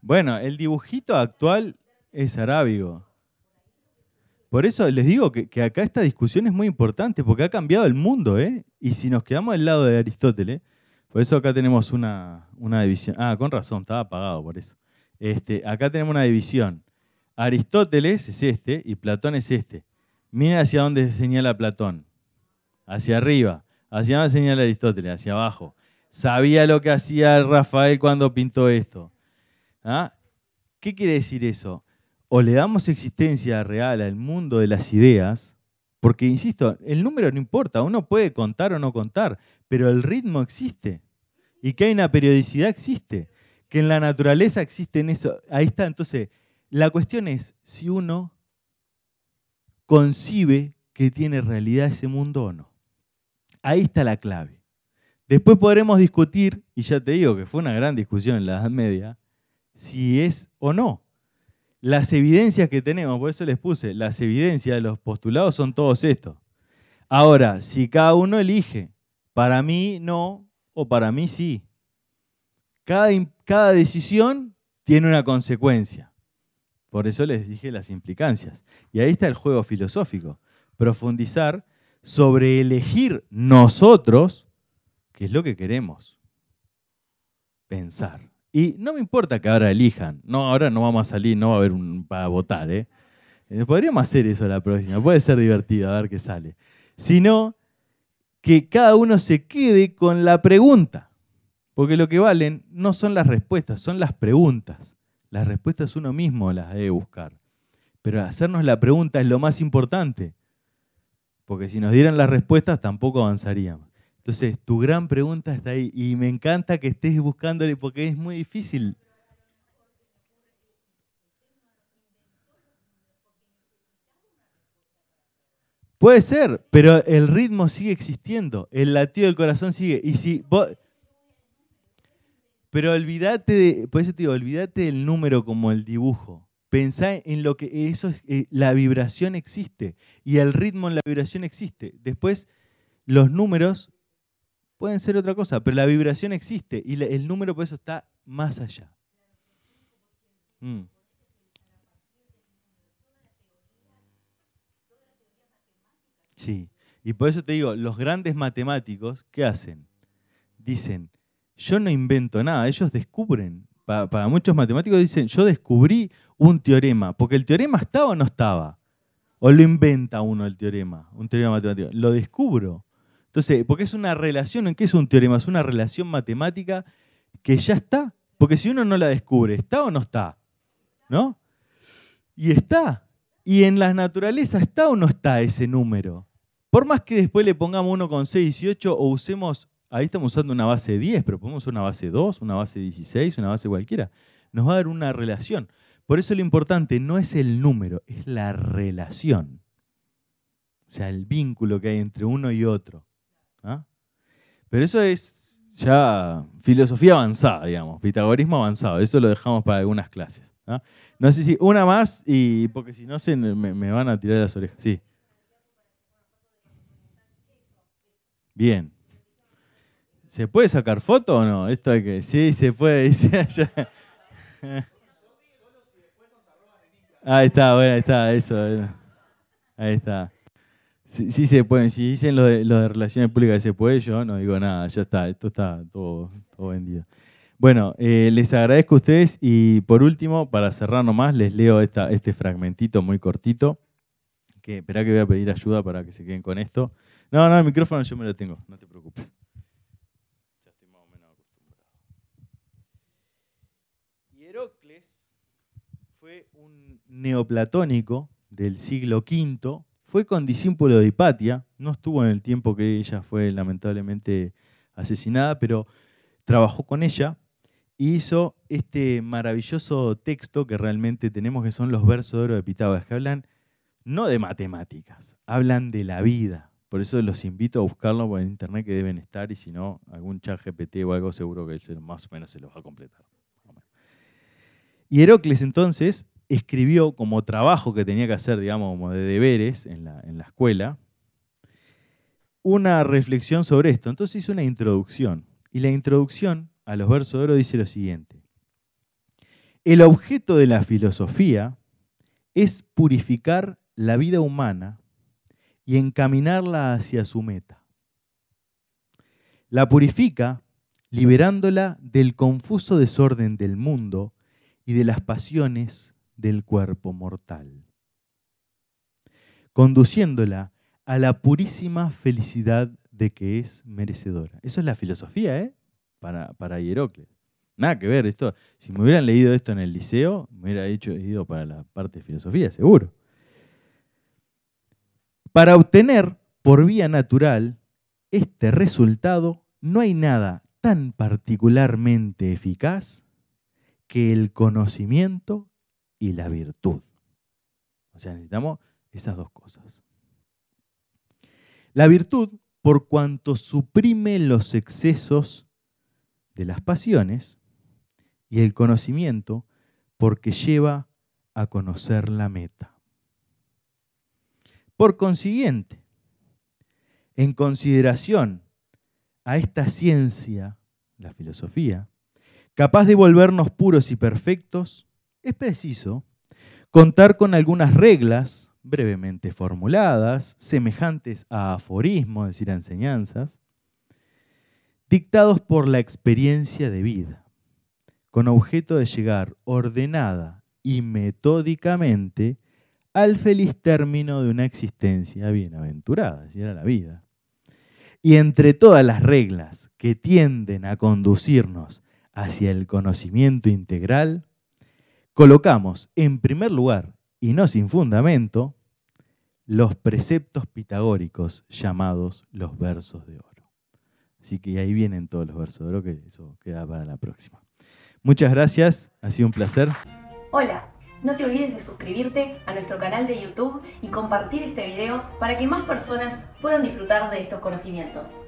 Bueno, el dibujito actual es arábigo. Por eso les digo que acá esta discusión es muy importante, porque ha cambiado el mundo, ¿eh? Y si nos quedamos del lado de Aristóteles, por eso acá tenemos una división. Ah, con razón, estaba apagado por eso. Acá tenemos una división. Aristóteles es este y Platón es este. Miren hacia dónde señala Platón. Hacia arriba. Hacia dónde señala Aristóteles, hacia abajo. Sabía lo que hacía Rafael cuando pintó esto. ¿Ah? ¿Qué quiere decir eso? O le damos existencia real al mundo de las ideas, porque, insisto, el número no importa, uno puede contar o no contar, pero el ritmo existe. Y que hay una periodicidad existe. Que en la naturaleza existe en eso. Ahí está. Entonces, la cuestión es si uno concibe que tiene realidad ese mundo o no. Ahí está la clave. Después podremos discutir, y ya te digo que fue una gran discusión en la Edad Media, si es o no. Las evidencias que tenemos, por eso les puse, las evidencias de los postulados son todos estos. Ahora, si cada uno elige, para mí no o para mí sí. Cada decisión tiene una consecuencia. Por eso les dije las implicancias. Y ahí está el juego filosófico. Profundizar sobre elegir nosotros qué es lo que queremos pensar. Y no me importa que ahora elijan. No, ahora no vamos a salir, no va a haber para votar, ¿eh? Podríamos hacer eso la próxima. Puede ser divertido, a ver qué sale. Sino que cada uno se quede con la pregunta. Porque lo que valen no son las respuestas, son las preguntas. Las respuestas uno mismo las debe buscar. Pero hacernos la pregunta es lo más importante. Porque si nos dieran las respuestas tampoco avanzaríamos. Entonces, tu gran pregunta está ahí y me encanta que estés buscándole porque es muy difícil. Puede ser, pero el ritmo sigue existiendo, el latido del corazón sigue. Y si vos, pero olvídate por eso te digo, olvídate del número como el dibujo. Pensá en lo que eso es, la vibración existe y el ritmo en la vibración existe. Después, los números pueden ser otra cosa, pero la vibración existe y el número por eso está más allá. Mm. Sí. Y por eso te digo, los grandes matemáticos, ¿qué hacen? Dicen, yo no invento nada, ellos descubren. Para muchos matemáticos dicen, yo descubrí un teorema, porque el teorema estaba o no estaba. O lo inventa uno el teorema, un teorema matemático. Lo descubro. Entonces, porque es una relación, ¿en qué es un teorema? Es una relación matemática que ya está. Porque si uno no la descubre, ¿está o no está? ¿No? Y está. Y en la naturaleza está o no está ese número. Por más que después le pongamos 1,618 o usemos, ahí estamos usando una base 10, pero podemos usar una base 2, una base 16, una base cualquiera. Nos va a dar una relación. Por eso lo importante no es el número, es la relación. O sea, el vínculo que hay entre uno y otro. ¿Ah? Pero eso es ya filosofía avanzada, digamos, pitagorismo avanzado. Eso lo dejamos para algunas clases. ¿Ah? No sé si una más, y porque si no me van a tirar las orejas. Sí. Bien. ¿Se puede sacar foto o no? Esto hay que. Sí, se puede, dice allá. Ahí está, bueno, ahí está, eso. Ahí está. Sí, sí se pueden. Si dicen lo de relaciones públicas que se puede, yo no digo nada, ya está. Esto está todo vendido. Bueno, les agradezco a ustedes y por último, para cerrar nomás, les leo este fragmentito muy cortito. Esperá que voy a pedir ayuda para que se queden con esto. No, el micrófono yo me lo tengo, no te preocupes. Ya estoy más o menos acostumbrado. Hierocles fue un neoplatónico del siglo V, fue condiscípulo de Hipatia, no estuvo en el tiempo que ella fue lamentablemente asesinada, pero trabajó con ella y hizo este maravilloso texto que realmente tenemos, que son los versos de oro de Pitágoras, que hablan no de matemáticas, hablan de la vida. Por eso los invito a buscarlo por internet, que deben estar, y si no, algún chat GPT o algo seguro que él más o menos se los va a completar. Y Hierocles entonces escribió como trabajo que tenía que hacer, digamos, como de deberes en la escuela, una reflexión sobre esto. Entonces hizo una introducción. Y la introducción a los versos de oro dice lo siguiente. El objeto de la filosofía es purificar la vida humana y encaminarla hacia su meta. La purifica liberándola del confuso desorden del mundo y de las pasiones del cuerpo mortal, conduciéndola a la purísima felicidad de que es merecedora. Eso es la filosofía, para Hierocles. Nada que ver, esto. Si me hubieran leído esto en el liceo, me hubiera ido para la parte de filosofía, seguro. Para obtener por vía natural este resultado, no hay nada tan particularmente eficaz que el conocimiento y la virtud. O sea, necesitamos esas dos cosas. La virtud, por cuanto suprime los excesos de las pasiones, y el conocimiento, porque lleva a conocer la meta. Por consiguiente, en consideración a esta ciencia, la filosofía, capaz de volvernos puros y perfectos, es preciso contar con algunas reglas brevemente formuladas, semejantes a aforismos, es decir, a enseñanzas, dictados por la experiencia de vida, con objeto de llegar ordenada y metódicamente al feliz término de una existencia bienaventurada, es decir, a la vida. Y entre todas las reglas que tienden a conducirnos hacia el conocimiento integral, colocamos en primer lugar, y no sin fundamento, los preceptos pitagóricos llamados los versos de oro. Así que ahí vienen todos los versos de oro, que eso queda para la próxima. Muchas gracias, ha sido un placer.
Hola, no te olvides de suscribirte a nuestro canal de YouTube y compartir este video para que más personas puedan disfrutar de estos conocimientos.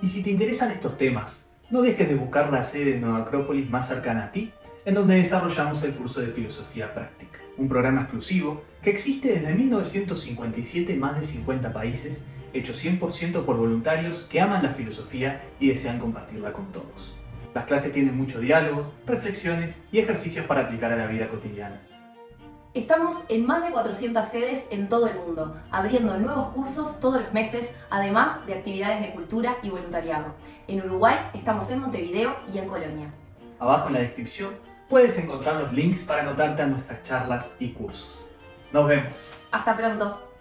Y si te interesan estos temas, no dejes de buscar la sede de Nueva Acrópolis más cercana a ti, en donde desarrollamos el curso de Filosofía Práctica, un programa exclusivo que existe desde 1957 en más de 50 países, hecho 100% por voluntarios que aman la filosofía y desean compartirla con todos. Las clases tienen mucho diálogo, reflexiones y ejercicios para aplicar a la vida cotidiana.
Estamos en más de 400 sedes en todo el mundo, abriendo nuevos cursos todos los meses, además de actividades de cultura y voluntariado. En Uruguay estamos en Montevideo y en Colonia.
Abajo en la descripción puedes encontrar los links para anotarte a nuestras charlas y cursos. Nos vemos.
Hasta pronto.